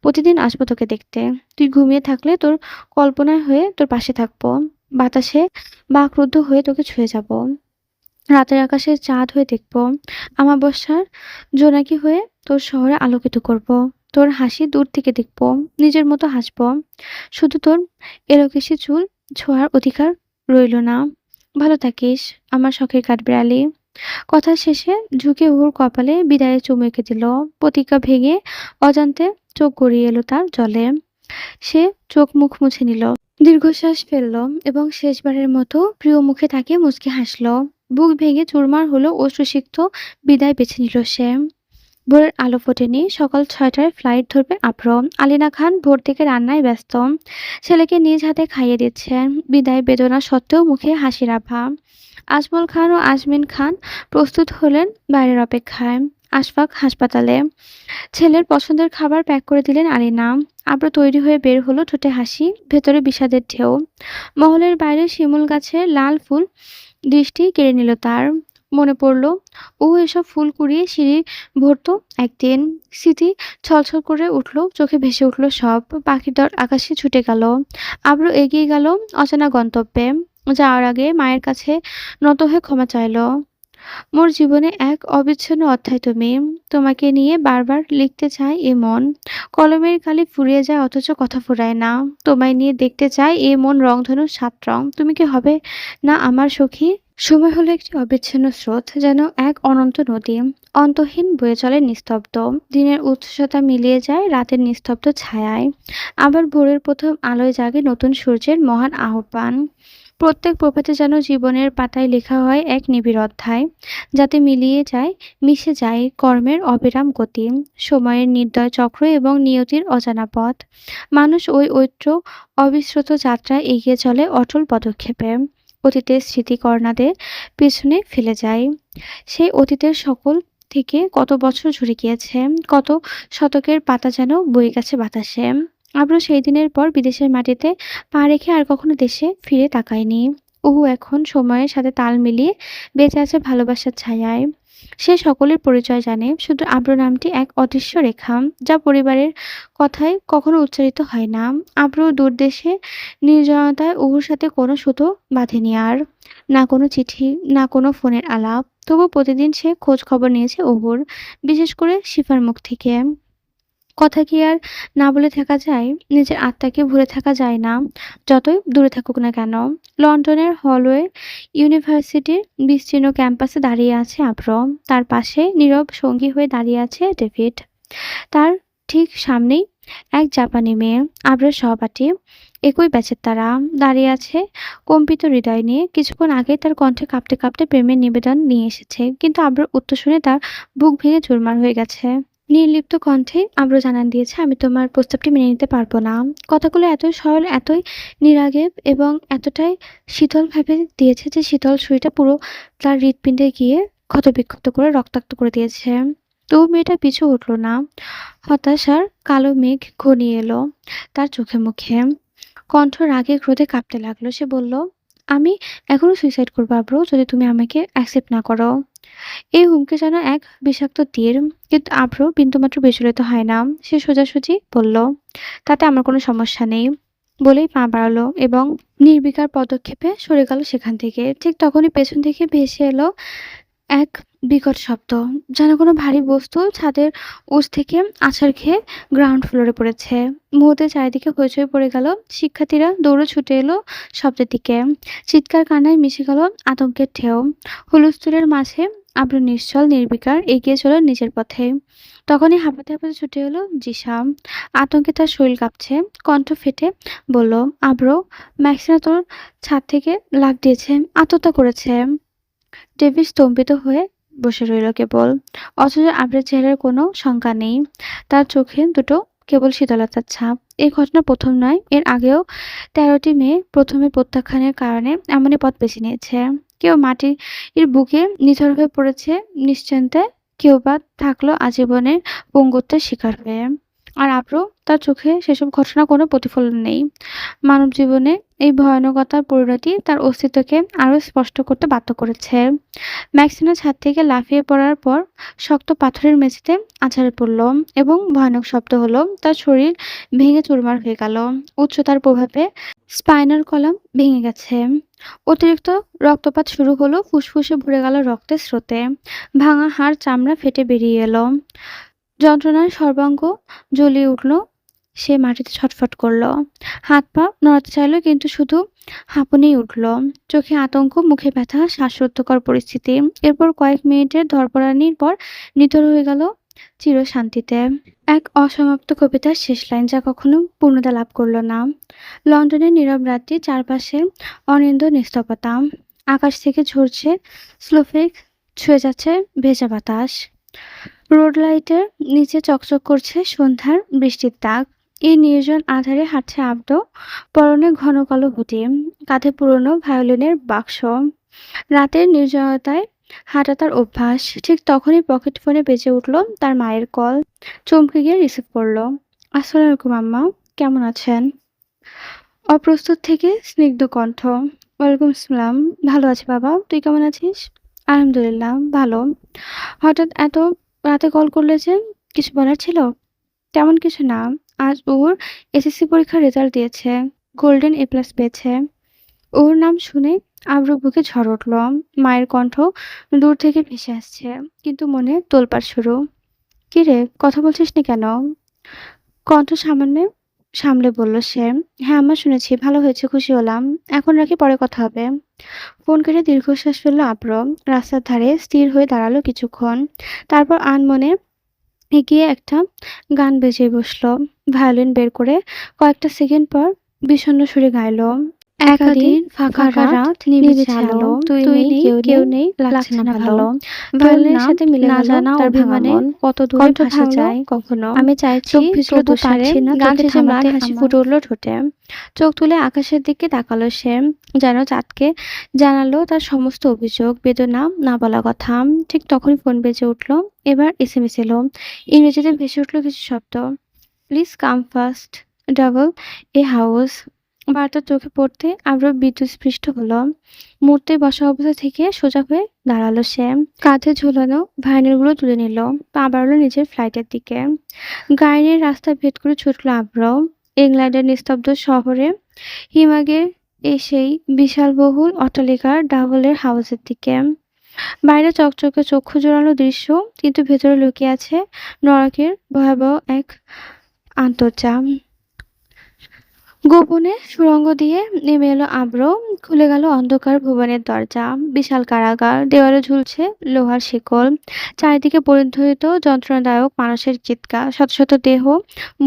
প্রতিদিন আসবো তোকে দেখতে। তুই ঘুমিয়ে থাকলে তোর কল্পনায় হয়ে তোর পাশে থাকবো। বাতাসে বাকরুদ্ধ হয়ে তোকে ছুঁয়ে যাব। রাতের আকাশে চাঁদ হয়ে দেখব। আমাবস্যার জোনাকি হয়ে তোর শহরে আলোকিত করব। তোর হাসি দূর থেকে দেখব, নিজের মতো হাসব। শুধু তোর এলোকেশি চুল ছোঁয়ার অধিকার রইল না। ভালো থাকিস আমার শখের কাঠবিড়ালি। কথা শেষে ঝুঁকে ওর কপালে বিদায়ের চুমু এঁকে দিল। প্রতিজ্ঞা ভেঙে অজান্তে চোখ গড়িয়ে এলো তার জলে। সে চোখ মুখ মুছে নিল, দীর্ঘশ্বাস ফেলল এবং শেষবারের মতো প্রিয় মুখে তাকিয়ে মুচকি হাসল। বুক ভেঙে চুরমার হলো অশ্রুসিক্ত বিদায় বেছে নিল সে। ভোরের আলো ফোটেনি। সকাল 6টায় ফ্লাইট ধরবে আব্র। আলিনা খান ভোর থেকে রান্নায় ব্যস্ত। ছেলেকে নিজ হাতে খাইয়ে দিচ্ছেন। বিদায় বেদনা সত্ত্বেও মুখে হাসির আভা। আজমল খান ও আজমিন খান প্রস্তুত হলেন বাইরের অপেক্ষায়। আশফাক হাসপাতালে। ছেলের পছন্দের খাবার প্যাক করে দিলেন আলিনা। আব্র তৈরি হয়ে বের হলো, ঠোঁটে হাসি, ভেতরে বিষাদের ঢেউ। মহলের বাইরে শিমুল গাছের লাল ফুল দৃষ্টি কেড়ে নিল তার। মনে পড়ল, ও এসব ফুল কুড়িয়ে সিঁড়ি ভরতো একদিন। স্মৃতি ছলছল করে উঠল, চোখে ভেসে উঠল সব। পাখির দল আকাশে ছুটে গেল। আব্র এগিয়ে গেল অচেনা গন্তব্যে। যাওয়ার আগে মায়ের কাছে নত হয়ে ক্ষমা চাইল। মোর জীবনে এক অবিচ্ছিন্ন অধ্যায় তুমি। তোমাকে নিয়ে বারবার লিখতে চায় এ মন। কলমের কালি ফুরিয়ে যায় অথচ কথা ফুরায় না। তোমায় নিয়ে দেখতে চায় এ মন রংধনুর ৭ রং। তুমি কি হবে না আমার সখী? সময় হলো একটি অবিচ্ছিন্ন স্রোত, যেন এক অনন্ত নদী। অন্তহীন বয়ে চলে নিস্তব্ধ। দিনের উচ্ছ্বসতা মিলিয়ে যায় রাতের নিস্তব্ধ ছায়ায়। আবার ভোরের প্রথম আলোয় জাগে নতুন সূর্যের মহান আহ্বান। প্রত্যেক প্রভাতে যেন জীবনের পাতায় লেখা হয় এক নিবিড় অধ্যায়, যাতে মিশে যায় কর্মের অবিরাম গতি, সময়ের নির্দয় চক্র এবং নিয়তির অজানা পথ। মানুষ ওই ঐত্র অবিশ্রুত যাত্রায় এগিয়ে চলে অটল পদক্ষেপে। অতীতের স্মৃতিকর্ণাদের পেছনে ফেলে যায়। সেই অতীতের সকল থেকে কত বছর ঝরে গিয়েছে, কত শতকের পাতা যেন বয়ে গেছে বাতাসে। আবারও সেই দিনের পর বিদেশের মাটিতে পা রেখে আর কখনো দেশে ফিরে তাকায়নি। ওহু এখন সময়ের সাথে তাল মিলিয়ে বেঁচে আছে ভালোবাসার ছায়ায়। সে সকলের পরিচয় জানে, শুধু আব্র নামটি এক অদৃশ্য রেখা, যা পরিবারের কথায় কখনো উচ্চারিত হয় না। আব্র দূরদেশে নির্জনতায় ওহুর সাথে কোনো সুতো বাঁধেনি আর। না কোনো চিঠি, না কোনো ফোনের আলাপ। তবু প্রতিদিন সে খোঁজ খবর নিয়েছে ওহুর, বিশেষ করে শিফার মুখ থেকে। কথা কি আর না বলে থাকা যায়? নিজের আত্মাকে ভুলে থাকা যায় না, যতই দূরে থাকুক না কেন। লন্ডনের হলওয়ে ইউনিভার্সিটির বিস্তীর্ণ ক্যাম্পাসে দাঁড়িয়ে আছে আব্র। তার পাশে নীরব সঙ্গী হয়ে দাঁড়িয়ে আছে ডেভিড। তার ঠিক সামনেই এক জাপানি মেয়ে, আব্রের সহপাঠী। একই ব্যাচের তারা। দাঁড়িয়ে আছে কম্পিত হৃদয় নিয়ে। কিছুক্ষণ আগে তার কণ্ঠে কাঁপতে কাঁপতে প্রেমের নিবেদন নিয়ে এসেছে, কিন্তু আব্রের উত্তর শুনে তার বুক ভেঙে চুরমার হয়ে গেছে। নির্লিপ্ত কণ্ঠে আব্র জানান দিয়েছে, আমি তোমার প্রস্তাবটি মেনে নিতে পারবো না। কথাগুলো এতই সরল, এতই নিরাগেব এবং এতটাই শীতলভাবে দিয়েছে যে শীতল সুইটা পুরো তার হৃৎপিণ্ডে গিয়ে ক্ষতবিক্ষত করে রক্তাক্ত করে দিয়েছে। তবু মেয়েটা পিছু উঠল না। হতাশার কালো মেঘ ঘনিয়ে এলো তার চোখে মুখে। কণ্ঠ রাগে ক্রোধে কাঁপতে লাগলো। সে বলল, আমি এখনো সুইসাইড করবো আব্রু, যদি তুমি আমাকে অ্যাকসেপ্ট না করো। এই হুমকি যেন এক বিষাক্ত তীর। কিন্তু আব্রু বিন্দুমাত্র বিচলিত হয় না। সে সোজাসুজি বলল, তাতে আমার কোনো সমস্যা নেই। বলেই পা বাড়ালো এবং নির্বিকার পদক্ষেপে সরে গেল সেখান থেকে। ঠিক তখনই পেছন থেকে ভেসে এলো এক বিকট শব্দ, যেন কোনো ভারী বস্তু ছাদের উঁচ থেকে আছাড় খেয়ে গ্রাউন্ড ফ্লোরে পড়েছে। মুহূর্তে চারিদিকে হইচই পড়ে গেল। শিক্ষার্থীরা দৌড়ে ছুটে এলো শব্দের দিকে। চিৎকার কান্নায় মিশে গেল আতঙ্কের ঢেউ। হুলস্থুলের মাঝে আব্রু নিশ্চল নির্বিকার এগিয়ে চলো নিজের পথে। তখনই হাঁপাতে হাঁপাতে ছুটে এলো জিসা। আতঙ্কে তার শরীর কাঁপছে, কণ্ঠ ফেটে বলল, আব্রু, ম্যাক্সিনা তোর ছাদ থেকে লাফ দিয়েছে, আত্মহত্যা করেছে। ডেভিড স্তম্ভিত হয়ে বসে রইল কেবল। অথচ আবরার চেহারার কোনো শঙ্কা নেই। তার চোখে দুটো কেবল শীতলতার ছাপ। এই ঘটনা প্রথম নয়, এর আগেও ১৩টি মেয়ে প্রথমে প্রত্যাখ্যানের কারণে এমনই পথ বেছে নিয়েছে। কেউ মাটির বুকে নিথর হয়ে পড়েছে নিশ্চিন্তে, কেউ বা থাকলো আজীবনের পঙ্গুত্বের শিকার হয়ে। আর আব্রু, তার চোখে সেসব ঘটনা কোনো প্রতিফলন নেই। মানব জীবনে এই ভয়ানকতার পরিণতি তার অস্তিত্বকে আরো স্পষ্ট করতে বাধ্য করেছে। ম্যাক্সিনা ছাদ থেকে লাফিয়ে পড়ার পর শক্ত পাথরের মেঝেতে আছাড়ে পড়ল এবং ভয়ানক শব্দ হলো। তার শরীর ভেঙে চুরমার হয়ে গেল। উচ্চতার প্রভাবে স্পাইনাল কলাম ভেঙে গেছে। অতিরিক্ত রক্তপাত শুরু হলো, ফুসফুসে ভরে গেল রক্তের স্রোতে। ভাঙা হাড় চামড়া ফেটে বেরিয়ে এলো। যন্ত্রণায় সর্বাঙ্গ জ্বলিয়ে উঠল। সে মাটিতে ছটফট করল। হাত পা নড়াতে চাইল, কিন্তু শুধু হাঁপুনিই উঠল। চোখে আতঙ্ক, মুখে ব্যথা, শ্বাসরুদ্ধকর পরিস্থিতি। এরপর কয়েক মিনিটের ধরপড়ানির পর নিথর হয়ে গেল চিরশান্তিতে। এক অসমাপ্ত কবিতার শেষ লাইন, যা কখনো পূর্ণতা লাভ করল না। লন্ডনের নীরব রাত্রি, চারপাশে অনিন্দ নিস্তব্ধতা। আকাশ থেকে ঝরছে স্লোফেক, ছুঁয়ে যাচ্ছে ভেজা বাতাস। রোড লাইটের নিচে চকচক করছে সন্ধ্যার বৃষ্টির দাগ। এই নির্জন আঁধারে হাঁটছে আব্রু, পরনে ঘন কালো হুডি, কাঁধে পুরনো ভায়োলিনের বাক্স। রাতের নির্জনতায় হাঁটা তার অভ্যাস। ঠিক তখনই পকেট ফোনে বেজে উঠল তার মায়ের কল। চমকে গিয়ে রিসিভ করলো। আসসালামু আলাইকুম আম্মা, কেমন আছেন? অপ্রস্তুত থেকে স্নিগ্ধ কণ্ঠ। ওয়ালাইকুম আসসালাম, ভালো আছি বাবা, তুই কেমন আছিস? আলহামদুলিল্লাহ ভালো। হঠাৎ এত রাতে কল করলে যে, কিছু বলার ছিল? তেমন কিছু না। আজ ওর এসএসসি পরীক্ষার রেজাল্ট দিয়েছে, গোল্ডেন এ প্লাস পেয়েছে। ওর নাম শুনে আব্রুর বুকে ঝড় উঠল। মায়ের কণ্ঠ দূর থেকে ভেসে আসছে, কিন্তু মনে তোলপাড় শুরু। কিরে, কথা বলছিস না কেন? কণ্ঠ সামান্য সামলে বলল সে। হ্যাঁ আম্মা, শুনেছি, ভালো হয়েছে, খুশি হলাম। এখন রাখি, পরে কথা হবে। ফোন কেটে দীর্ঘশ্বাস ফেলল আব্রু। রাস্তার ধারে স্থির হয়ে দাঁড়ালো কিছুক্ষণ। তারপর আনমনে এগিয়ে একটা গান বেজে বসলো। ভায়োলিন বের করে কয়েকটা সেকেন্ড পর বিষণ্ণ সুরে গাইল, একদিন ফাঁকা রাত, নিভেছে আলো, তুই নেই, কেউ নেই, লাগছে না ভালো। ভায়োলিনের সাথে মিলে না জানা অভিমানে কত দূরে ভাসা যায় কখনো। আমি চাইছি শুধু পারছি না, গান শেষে ম্লান হাসি ফুটে উঠল ঠোঁটে। চোখ তুলে আকাশের দিকে তাকালো সে, যেন চাঁদকে জানালো তার সমস্ত অভিযোগ, বেদনা, না বলা কথা। ঠিক তখনই ফোন বেজে উঠল। এবার এসএমএস এলো। ইংরেজিতে ভেসে উঠল কিছু শব্দ। Please come fast, double a house. বার্তা চোখে পড়তে আব্রু বিদ্যুৎস্পৃষ্ট হলো। মুহূর্তে বসা অবস্থা থেকে সোজা হয়ে দাঁড়ালো সে। কাঁধে ঝুলানো ভাইনেলগুলো তুলে নিল, পা বাড়ালো নিজের ফ্লাইটের দিকে। গাড়ির রাস্তা ভেদ করে ছুটল আব্রু। ইংল্যান্ডের নিস্তব্ধ শহরে হিমাগের সেই বিশালবহুল অট্টালিকার ডাবলের হাউসের দিকে। বাইরে চকচকে চক্ষু জোড়ানো দৃশ্য, কিন্তু ভেতরে লুকিয়ে আছে নরকের ভয়াবহ এক আন্তর্জাম। গোপনে সুড়ঙ্গ দিয়ে নেমে এলো আব্রু। খুলে গেল অন্ধকার ভুবনের দরজা। বিশাল কারাগার, দেওয়ালে ঝুলছে লোহার শিকল। চারিদিকে পরিধ্বনিত যন্ত্রণাদায়ক মানুষের চিৎকার। শত শত দেহ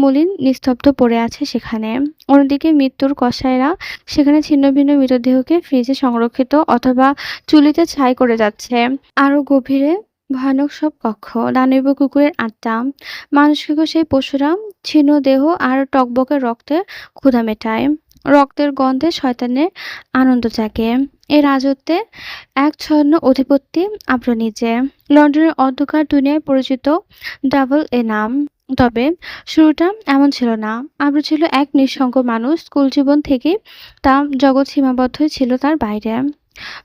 মলিন নিস্তব্ধ পড়ে আছে সেখানে। অন্যদিকে মৃত্যুর কসাইরা সেখানে ছিন্ন ভিন্ন মৃতদেহকে ফ্রিজে সংরক্ষিত অথবা চুলিতে ছাই করে যাচ্ছে। আরো গভীরে ভয়ানক সব কক্ষ, দানব কুকুরের আড্ডা। মানুষকে সেই পশুরা ছিন্ন দেহ আর টকবকে রক্তের ক্ষুধা মেটায়। রক্তের গন্ধে শয়তানের আনন্দ জাগে। এই রাজত্বে এক ছন্ন অধিপতি আব্রু নিজে। লন্ডনের অন্ধকার দুনিয়ায় পরিচিত ডাবল এ নাম। তবে শুরুটা এমন ছিল না। আবু ছিল এক নিঃসঙ্গ মানুষ। স্কুল জীবন থেকেই তার জগৎ সীমাবদ্ধই ছিল তার বাইরে।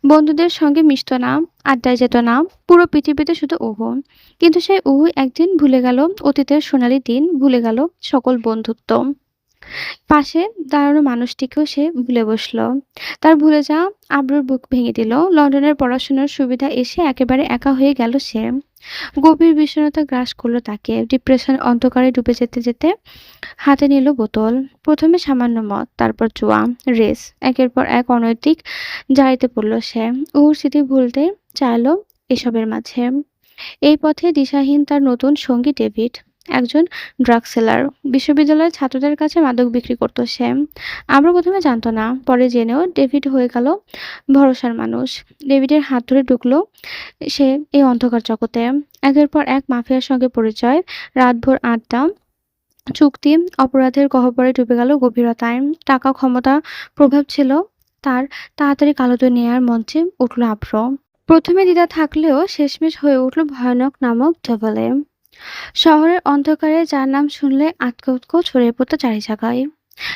বন্ধুদের সঙ্গে মিশত না, আড্ডায় যেত না। পুরো পৃথিবীতে শুধু ওহু। কিন্তু সেই ওহু একদিন ভুলে গেল অতীতের সোনালি দিন, ভুলে গেল সকল বন্ধুত্ব। পাশে দাঁড়ানো মানুষটিকেও সে ভুলে বসল। তার ভুলে যাওয়া আবরুর বুক ভেঙে দিল। লন্ডনের পড়াশোনার সুবিধা এসে একেবারে একা হয়ে গেল সে। গভীর বিষণ্ণতা গ্রাস করল তাকে। ডিপ্রেশন অন্ধকারে ডুবে যেতে যেতে হাতে নিল বোতল। প্রথমে সামান্য মদ, তারপর জুয়া, রেস। একের পর এক অনৈতিক জারিতে পড়ল সে। ওর স্মৃতি ভুলতে চাইল এসবের মাঝে। এই পথে দিশাহীন তার নতুন সঙ্গী ডেভিড, একজন ড্রাগ সেলার। বিশ্ববিদ্যালয়ের ছাত্রদের কাছে মাদক বিক্রি করত সে। আমরা প্রথমে জানতো না, পরে জেনেও ডেভিড হয়ে গেল ভরসার মানুষ। ডেভিডের হাত ধরে ঢুকলো সে এই অন্ধকার জগতে। একের পর এক মাফিয়ার সঙ্গে পরিচয়, রাতভর আড্ডা, চুক্তি, অপরাধের গহ্বরে ডুবে গেল গভীরতায়। টাকা, ক্ষমতা, প্রভাব ছিল তার। তাড়াতাড়ি কালো দুনিয়ার মঞ্চে উঠল আব্র। প্রথমে দ্বিধা থাকলেও শেষমেশ হয়ে উঠল ভয়ানক নামক ডেভেলে। শহরের অন্ধকারে যার নাম শুনলে আতঙ্ক ছড়িয়ে পড়তো চারি জায়গায়।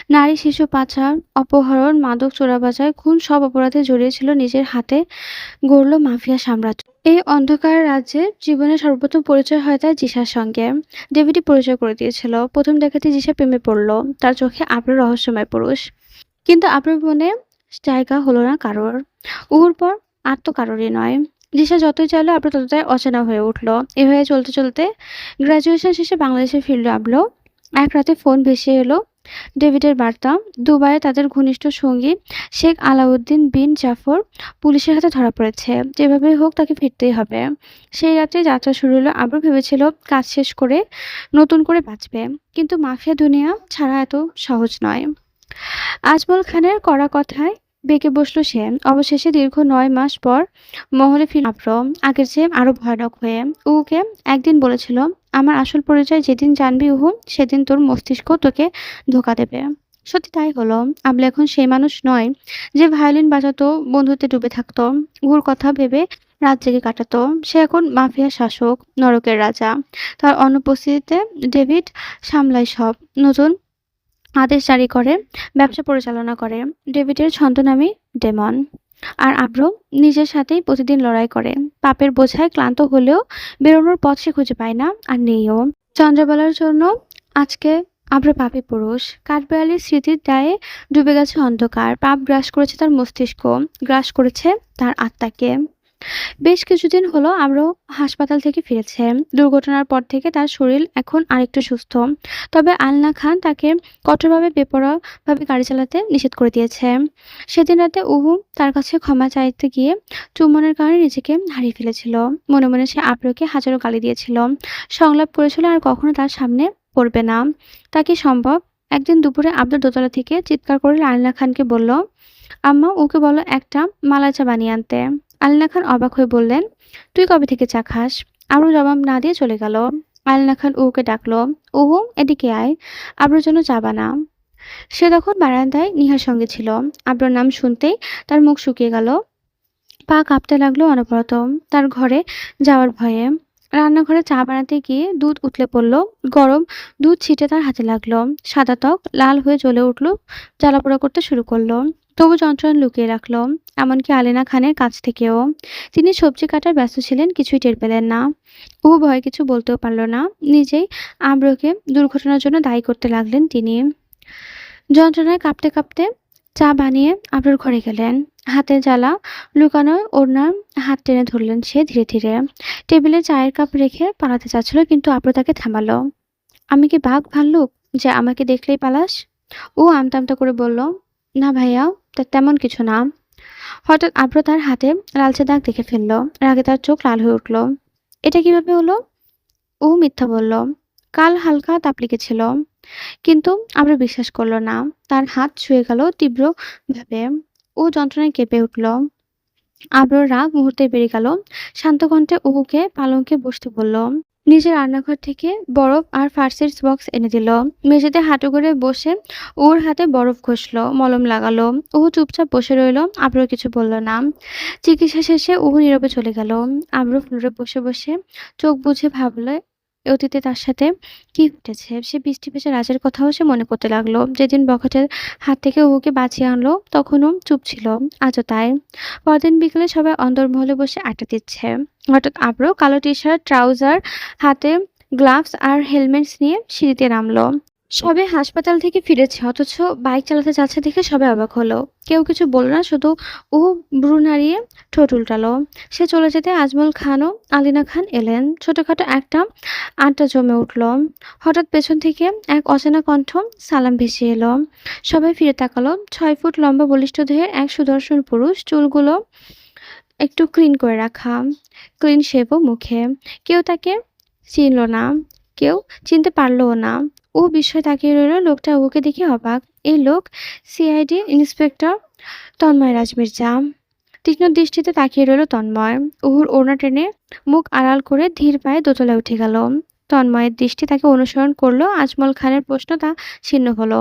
নারী, শিশু পাচার, অপহরণ, মাদক চোরাবাজার, খুন সব অপরাধে জড়িয়েছিল নিজের হাতে গড়ল মাফিয়া সাম্রাজ্য। এই অন্ধকার রাজ্যে জীবনের সর্বপ্রথম পরিচয় হয় তার জিসার সঙ্গে। ডেভিডই পরিচয় করে দিয়েছিল। প্রথম দেখাতে জিসা প্রেমে পড়ল। তার চোখে আবরার রহস্যময় পুরুষ। কিন্তু আবরার মনে জায়গা হলো না কারোর। উহুর পর আর তো কারোরই নয়। দিশা যতই চাইলো আবরা ততটাই অচেনা হয়ে উঠল। এভাবে চলতে চলতে গ্রাজুয়েশন শেষে বাংলাদেশে ফিরল আবলো। এক রাতে ফোন ভেসে এলো ডেভিডের বার্তা। দুবাইয়ে তাদের ঘনিষ্ঠ সঙ্গী শেখ আলাউদ্দিন বিন জাফর পুলিশের হাতে ধরা পড়েছে। যেভাবেই হোক তাকে ফিরতেই হবে। সেই রাতে যাত্রা শুরু হলো। আবরা ভেবেছিল কাজ শেষ করে নতুন করে বাঁচবে। কিন্তু মাফিয়া দুনিয়া ছাড়া এত সহজ নয়। আজমল খানের কড়া কথায় বেঁকে বসল সে। অবশেষে দীর্ঘ ৯ মাস পর মহলে ফিরল আব্র, আগের চেয়ে আরো ভয়ানক হয়ে। উহুকে একদিন বলেছিল, আমার আসল পরিচয় যেদিন জানবি উহু, সেদিন তোর মস্তিষ্ক তোকে ধোঁকা দেবে। সত্যি তাই হলো। আবলা এখন সেই মানুষ নয় যে ভায়োলিন বাজাতো, বন্ধুত্বে ডুবে থাকতো, উহুর কথা ভেবে রাত জেগে কাটাতো। সে এখন মাফিয়া শাসক, নরকের রাজা। তার অনুপস্থিতিতে ডেভিড সামলায় সব। নতুন আদেশ জারি করে, ব্যবসা পরিচালনা করে। ডেভিডের ছদ্মনামই ডেমন। আর আব্র নিজের সাথেই প্রতিদিন লড়াই করে। পাপের বোঝায় ক্লান্ত হলেও বেরোনোর পথ সে খুঁজে পায় না, আর নেইও। চন্দ্রবেলার জন্য আজকে আব্র পাপী পুরুষ। কাঠবেড়ালির স্মৃতির দায়ে ডুবে গেছে অন্ধকার। পাপ গ্রাস করেছে তার মস্তিষ্ক, গ্রাস করেছে তার আত্মাকে। বেশ কিছুদিন হলো আম্র হাসপাতাল থেকে ফিরেছে। দুর্ঘটনার পর থেকে তার শরীর এখন আরেকটু সুস্থ। তবে আলনা খান তাকে কঠোরভাবে বেপরোয়াভাবে গাড়ি চালাতে নিষেধ করে দিয়েছে। সেদিন রাতে উহু তার কাছে ক্ষমা চাইতে গিয়ে চুম্বনের কারণে নিজেকে হারিয়ে ফেলেছিল। মনে মনে সে আব্রকে হাজারো গালি দিয়েছিল, সংলাপ করেছিল আর কখনো তার সামনে পড়বে না। তা কি সম্ভব? একদিন দুপুরে আব্দুল দোতলা থেকে চিৎকার করে আলনা খানকে বলল, আম্মা, ওকে বলো একটা মালাই চা বানিয়ে আনতে। আলিনা খান অবাক হয়ে বললেন, তুই কবে থেকে চা খাস? আবরু জবাব না দিয়ে চলে গেল। আলিনা খান ওকে ডাকলো, ওহো এদিকে আয়, আবরুর জন্য চা বানা। সে তখন বারান্দায় নিহার সঙ্গে ছিল। আবরুর নাম শুনতেই তার মুখ শুকিয়ে গেল, পা কাঁপতে লাগলো অনবরত তার ঘরে যাওয়ার ভয়ে। রান্নাঘরে চা বানাতে গিয়ে দুধ উতলে পড়ল। গরম দুধ ছিটে তার হাতে লাগলো। সাদা ত্বক লাল হয়ে জ্বলে উঠল, জ্বালাপোড়া করতে শুরু করলো। তবু যন্ত্রণা লুকিয়ে রাখলো, এমনকি আলিনা খানের কাছ থেকেও। তিনি সবজি কাটার ব্যস্ত ছিলেন, কিছুই টের পেলেন না। ও ভয়ে কিছু বলতেও পারল না। নিজেই আম্রকে দুর্ঘটনার জন্য দায়ী করতে লাগলেন তিনি। যন্ত্রণায় কাঁপতে কাঁপতে চা বানিয়ে আবরুর ঘরে গেলেন। হাতের জ্বালা লুকানো ওড়নার হাত টেনে ধরলেন সে ধীরে ধীরে। টেবিলে চায়ের কাপ রেখে পালাতে চাচ্ছিল, কিন্তু আবরু তাকে থামালো। আমি কি বাঘ ভাল্লুক যে আমাকে দেখলেই পালাস? ও আমতা আমতা করে বলল, না ভাইয়া, তেমন কিছু না। হঠাৎ আবরু তার হাতে লালচে দাগ দেখে ফেললো। রাগে তার চোখ লাল হয়ে উঠল। এটা কিভাবে হলো? ও মিথ্যা বলল, কাল হালকা তাপ লেগেছিল। কিন্তু আবরু বিশ্বাস করলো না। তার হাত ছুঁয়ে গেল তীব্র ভাবে। ও যন্ত্রণায় কেঁপে উঠল। আবরুর রাগ মুহূর্তে বেড়ে গেল। শান্ত কণ্ঠে ওহুকে পালঙ্কে বসতে বলল। নিজের রান্নাঘর থেকে বরফ আর ফার্সির বক্স এনে দিল। মেঝেতে হাঁটু করে বসে ওর হাতে বরফ ঘষলো, মলম লাগালো। ওহু চুপচাপ বসে রইল। আবরু কিছু বলল না। চিকিৎসা শেষে ওহু নীরবে চলে গেল। আবরু ফ্লোরে বসে বসে চোখ বুজে ভাবলে অতীতে তার সাথে কি ঘটেছে। সে বৃষ্টি ভেজা রাতের কথাও সে মনে করতে লাগলো। যেদিন বখাটের হাত থেকে ওকে বাঁচিয়ে আনলো তখনও চুপ ছিল, আজও তাই। পরদিন বিকেলে সবাই অন্দরমহলে বসে আড্ডা দিচ্ছে। হঠাৎ আব্র কালো টি-শার্ট, ট্রাউজার, হাতে গ্লাভস আর হেলমেটস নিয়ে সিঁড়িতে নামলো। সবে হাসপাতাল থেকে ফিরেছে, অথচ বাইক চালাতে যাচ্ছে দেখে সবাই অবাক হলো। কেউ কিছু বলল না, শুধু ও ভ্রু নাড়িয়ে ঠোঁট উল্টালো। সে চলে যেতে আজমল খান ও আলিনা খান এলেন। ছোটখাটো একটা আড্ডা জমে উঠল। হঠাৎ পেছন থেকে এক অচেনা কণ্ঠ সালাম ভেসে এলো। সবাই ফিরে তাকালো। 6 ফুট লম্বা বলিষ্ঠ দেহের এক সুদর্শন পুরুষ, চুলগুলো একটু ক্লিন করে রাখা, ক্লিন শেভও মুখে। কেউ তাকে চিনল না, কেউ চিনতে পারলও না। ও বিস্ময়ে তাকিয়ে রইল। লোকটা ওকে দেখে অবাক। এই লোক সিআইডি ইন্সপেক্টর তন্ময় রাজমির্জা। তীক্ষ্ণ দৃষ্টিতে তাকিয়ে রইল তন্ময়। ওর ওড়না টেনে মুখ আড়াল করে ধীর পায়ে দোতলায় উঠে গেল। তন্ময়ের দৃষ্টি তাকে অনুসরণ করলো। আজমল খানের প্রশ্ন তা ছিন্ন হলো।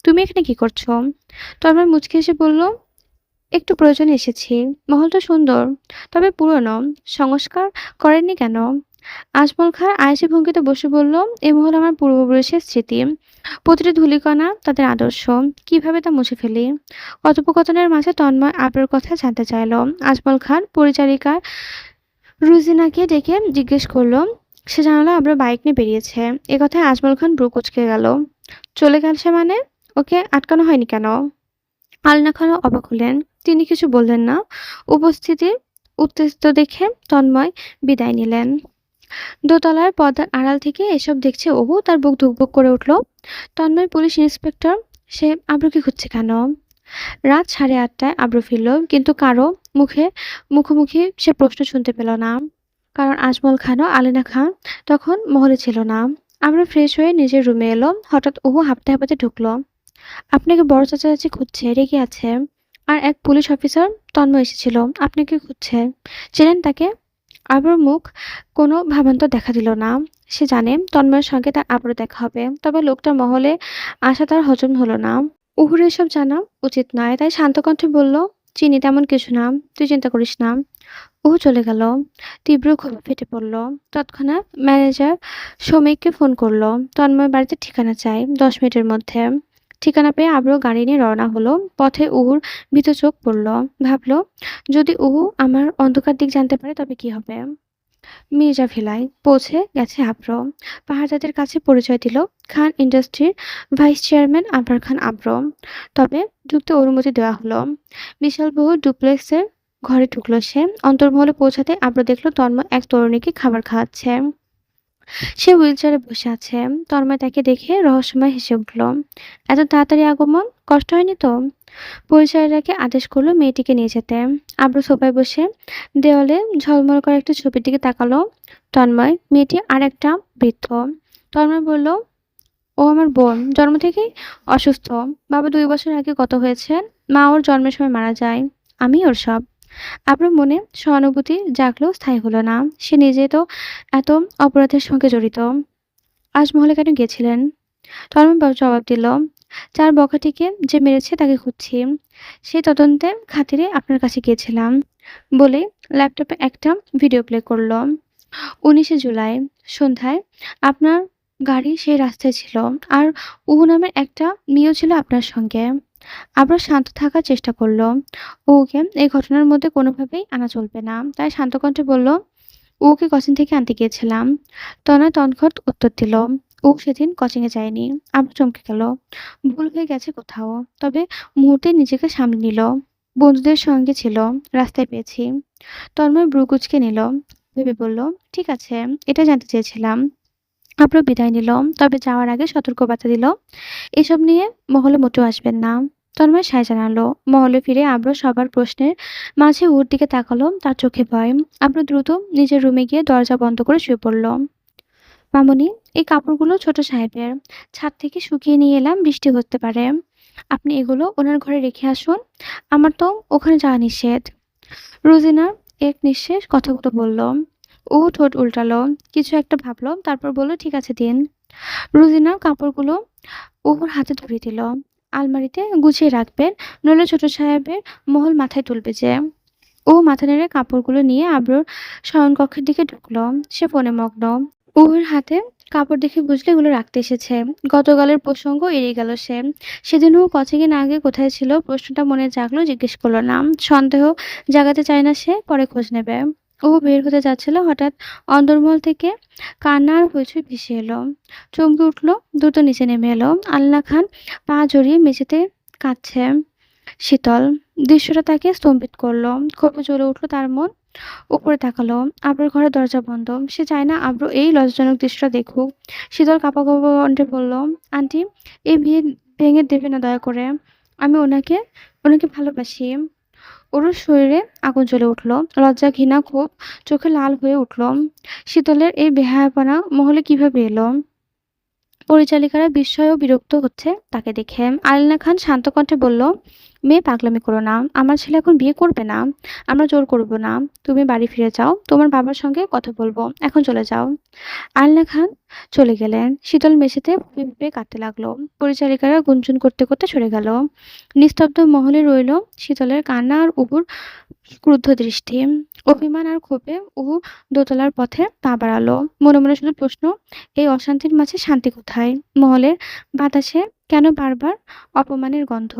তুমি এখানে কি করছো? তন্ময় মুচকি এসে বলল, একটু প্রয়োজনে এসেছি। মহলটা সুন্দর, তবে পুরনো। সংস্কার করেননি কেন? আজমল খান আয়েশি ভঙ্গিতে বসে বলল, এ মহল আমার পূর্বপুরুষের স্মৃতি, প্রতিটি ধূলিকণা তাদের আদর্শ। কিভাবে তা মুছে ফেলি? কথোপকথনের মাঝে তন্ময় আবরার কথা জানতে চাইল। আজমল খান পরিচারিকা রুজিনাকে ডেকে জিজ্ঞেস করলো। সে জানালো আবরার বাইক নিয়ে বেরিয়েছে। এ কথায় আজমল খান ভ্রু কুঁচকে গেল। চলে গেছে মানে? ওকে আটকানো হয়নি কেন? আলনা খানও অবাক হলেন। তিনি কিছু বললেন না। উপস্থিতির উত্তেজিত দেখে তন্ময় বিদায় নিলেন। দোতলার পর্দার আড়াল থেকে এসব দেখছে অপু। তার বুক ধুকপুক করে উঠল। তন্ময় পুলিশ ইন্সপেক্টর, সে আব্রুকে খুঁজছে কেন? রাত 8:30টায় আব্রু ফিরল, কিন্তু কারো মুখোমুখি সে প্রশ্ন শুনতে পেল না। কারণ আজমল খান ও আলিনা খান তখন মহলে ছিল না। আব্রু ফ্রেশ হয়ে নিজের রুমে এলো। হঠাৎ অপু হাঁপতে হাঁপাতে ঢুকলো। আপনাকে বড় চাচাচাচি খুঁজছে, রেগে আছে। আর এক পুলিশ অফিসার তন্ময় এসেছিল, আপনাকে খুঁজছে। চেনেন তাকে? আবুর মুখ কোনো ভাবান্তর দেখা দিল না। সে জানে তন্ময়ের সঙ্গে তার আবারও দেখা হবে। তবে লোকটা মহলে আসা তার হজম হলো না। উহুর এসব জানা উচিত নয়, তাই শান্ত কণ্ঠে বলল, চিনি, তেমন কিছু না, তুই চিন্তা করিস না। উহু চলে গেল। তীব্র ক্ষোভে ফেটে পড়ল। তৎক্ষণাৎ ম্যানেজার শ্রমিককে ফোন করলো। তন্ময় বাড়িতে ঠিকানা চাই, 10 মিনিটের মধ্যে। ঠিকানা পেয়ে আবারও গাড়ি নিয়ে রওনা হলো। পথে উহুর ভীত চোখ পড়ল। ভাবলো, যদি উহু আমার অন্ধকার দিক জানতে পারে তবে কি হবে। মির্জা ভিলায় পৌঁছে গেছে আব্র। পাহাড়াদের কাছে পরিচয় দিল। খান ইন্ডাস্ট্রির ভাইস চেয়ারম্যান আবরার খান আব্র। তবে ঢুকতে অনুমতি দেওয়া হলো। বিশালবহুল ডুপ্লেক্সের ঘরে ঢুকলো সে। অন্তর্মহলে পৌঁছাতে আব্র দেখলো তন্ময় এক তরুণীকে খাবার খাওয়াচ্ছে। সে হুইলচেয়ারে বসে আছে। তন্ময় তাকে দেখে রহস্যময় হেসে উঠল। এত তাড়াতাড়ি আগমন, কষ্ট হয়নি তো? পরিচারিকাকে আদেশ করলো মেয়েটিকে নিয়ে যেতে। আব্রু সোফায় বসে দেওয়ালে ঝলমল করা একটা ছবির দিকে তাকালো। তন্ময়, মেয়েটি আর একটা বৃদ্ধ। তন্ময় বলল, ও আমার বোন, জন্ম থেকেই অসুস্থ। বাবা 2 বছর আগে গত হয়েছে। মা ওর জন্মের সময় মারা যায়। আমি ওর সব। আপনার মনে সহানুভূতি জাগলেও স্থায়ী হলো না। সে নিজে তো এত অপরাধের সঙ্গে জড়িত। আজ মহলে কেন গিয়েছিলেন? তন্ময় জবাব দিল, চার বখাটিকে যে মেরেছে তাকে খুঁজছি। সেই তদন্তে খাতিরে আপনার কাছে গিয়েছিলাম। বলে ল্যাপটপে একটা ভিডিও প্লে করলো। 19শে জুলাই সন্ধ্যায় আপনার গাড়ি সেই রাস্তায় ছিল। আর উহু নামের একটা মেয়েও ছিল আপনার সঙ্গে। আবার শান্ত থাকার চেষ্টা করলো। ওকে এই ঘটনার মধ্যে কোনোভাবেই আনা চলবে না। তাই শান্ত কণ্ঠে বলল, ওকে কোচিং থেকে আনতে গিয়েছিলাম। তনয় তনখট উত্তর দিল, ও সেদিন কোচিংয়ে যায়নি। আবার চমকে গেল। ভুল হয়ে গেছে কোথাও। তবে মুহূর্তে নিজেকে সামলে নিল। বন্ধুদের সঙ্গে ছিল, রাস্তায় পেয়েছি। তন্ময় ভ্রু কুঁচকে নিল। ভেবে বলল, ঠিক আছে, এটা জানতে চেয়েছিলাম। আবার বিদায় নিল। তবে যাওয়ার আগে সতর্কবার্তা দিল, এসব নিয়ে মহলে মোটেও আসবেন না। তন্ময় সায় জানালো। মহলে ফিরে আব্র সবার প্রশ্নের মাঝে ওর দিকে তাকালো। তার চোখে ভয়। আব্র দ্রুত নিজের রুমে গিয়ে দরজা বন্ধ করে শুয়ে পড়ল। মামুনি, এই কাপড়গুলো ছোট সাহেবের। ছাদ থেকে শুকিয়ে নিয়ে এলাম, বৃষ্টি হতে পারে। আপনি এগুলো ওনার ঘরে রেখে আসুন। আমার তো ওখানে যাওয়া নিষেধ। রোজিনা এক নিঃশেষ কথাগুলো বলল। ও ঠোঁট উল্টালো, কিছু একটা ভাবলো, তারপর বলল, ঠিক আছে দিন। রোজিনা কাপড়গুলো ওর হাতে ধরিয়ে দিল। আলমারিতে গুছিয়ে রাখবেন, নইলে ছোট সাহেবের মহল মাথায় তুলবে যে। ও মাথা নেড়ে কাপড়গুলো নিয়ে আব্রুর শয়নকক্ষের দিকে ঢুকলো। সে ফোনে মগ্ন। উবের হাতে কাপড় দেখে বুঝলে এগুলো রাখতে এসেছে। গতকালের প্রসঙ্গ এড়িয়ে গেল সে। সেদিনও কতদিন আগে কোথায় ছিল প্রশ্নটা মনে জাগলো, জিজ্ঞেস করলো না। সন্দেহ জাগাতে চায় না সে, পরে খোঁজ নেবে। ও বের হতে যাচ্ছিল, হঠাৎ অন্দরমহল থেকে কান্নার হইচই ভেসে এলো। চমকে উঠলো, দ্রুত নিচে নেমে এলো। আল্লাহ খান পা জড়িয়ে মেঝেতে কাঁদছে। শীতল দৃশ্যটা তাকে স্তম্ভিত করলো। ক্ষোভে জ্বলে উঠলো তার মন। উপরে তাকালো। আব্রুর ঘরের দরজা বন্ধ। সে চায় না আব্রু এই লজ্জাজনক দৃশ্যটা দেখুক। শীতল কাঁপা কাঁপা কণ্ঠে বলল, আন্টি, এই বিয়ে ভেঙে দেবে না দয়া করে। আমি ওনাকে ওনাকে ভালোবাসি। ওর শরীরে আগুন জ্বলে উঠল। লজ্জা, ঘৃণা, ক্ষোভ চোখে লাল হয়ে উঠল। শীতলের এই বেহায়াপনা মহলে কিভাবে এলো? পরিচালিকারা বিস্ময় ও বিরক্ত হচ্ছে তাকে দেখে। আলিনা খান শান্ত কণ্ঠে বলল, মেয়ে, পাগলামি করো না। আমার ছেলে এখন বিয়ে করবে না। আমরা জোর করব না। তুমি বাড়ি ফিরে যাও, তোমার বাবার সঙ্গে কথা বলবো। এখন চলে যাও। আলিনা খান চলে গেলেন। শীতল মেঝেতে ফুঁপে ফুঁপে কাঁদতে লাগলো। পরিচালিকারা গুনগুন করতে করতে সরে গেল। নিস্তব্ধ মহলে রইল শীতলের কান্না আর উবুর ক্রুদ্ধ দৃষ্টি। অভিমান আর ক্ষোভে উহু দোতলার পথে পা বাড়ালো। মনে মনে শুধু প্রশ্ন, এই অশান্তির মাঝে শান্তি কোথায়? মহলের বাতাসে কেন বারবার অপমানের গন্ধ?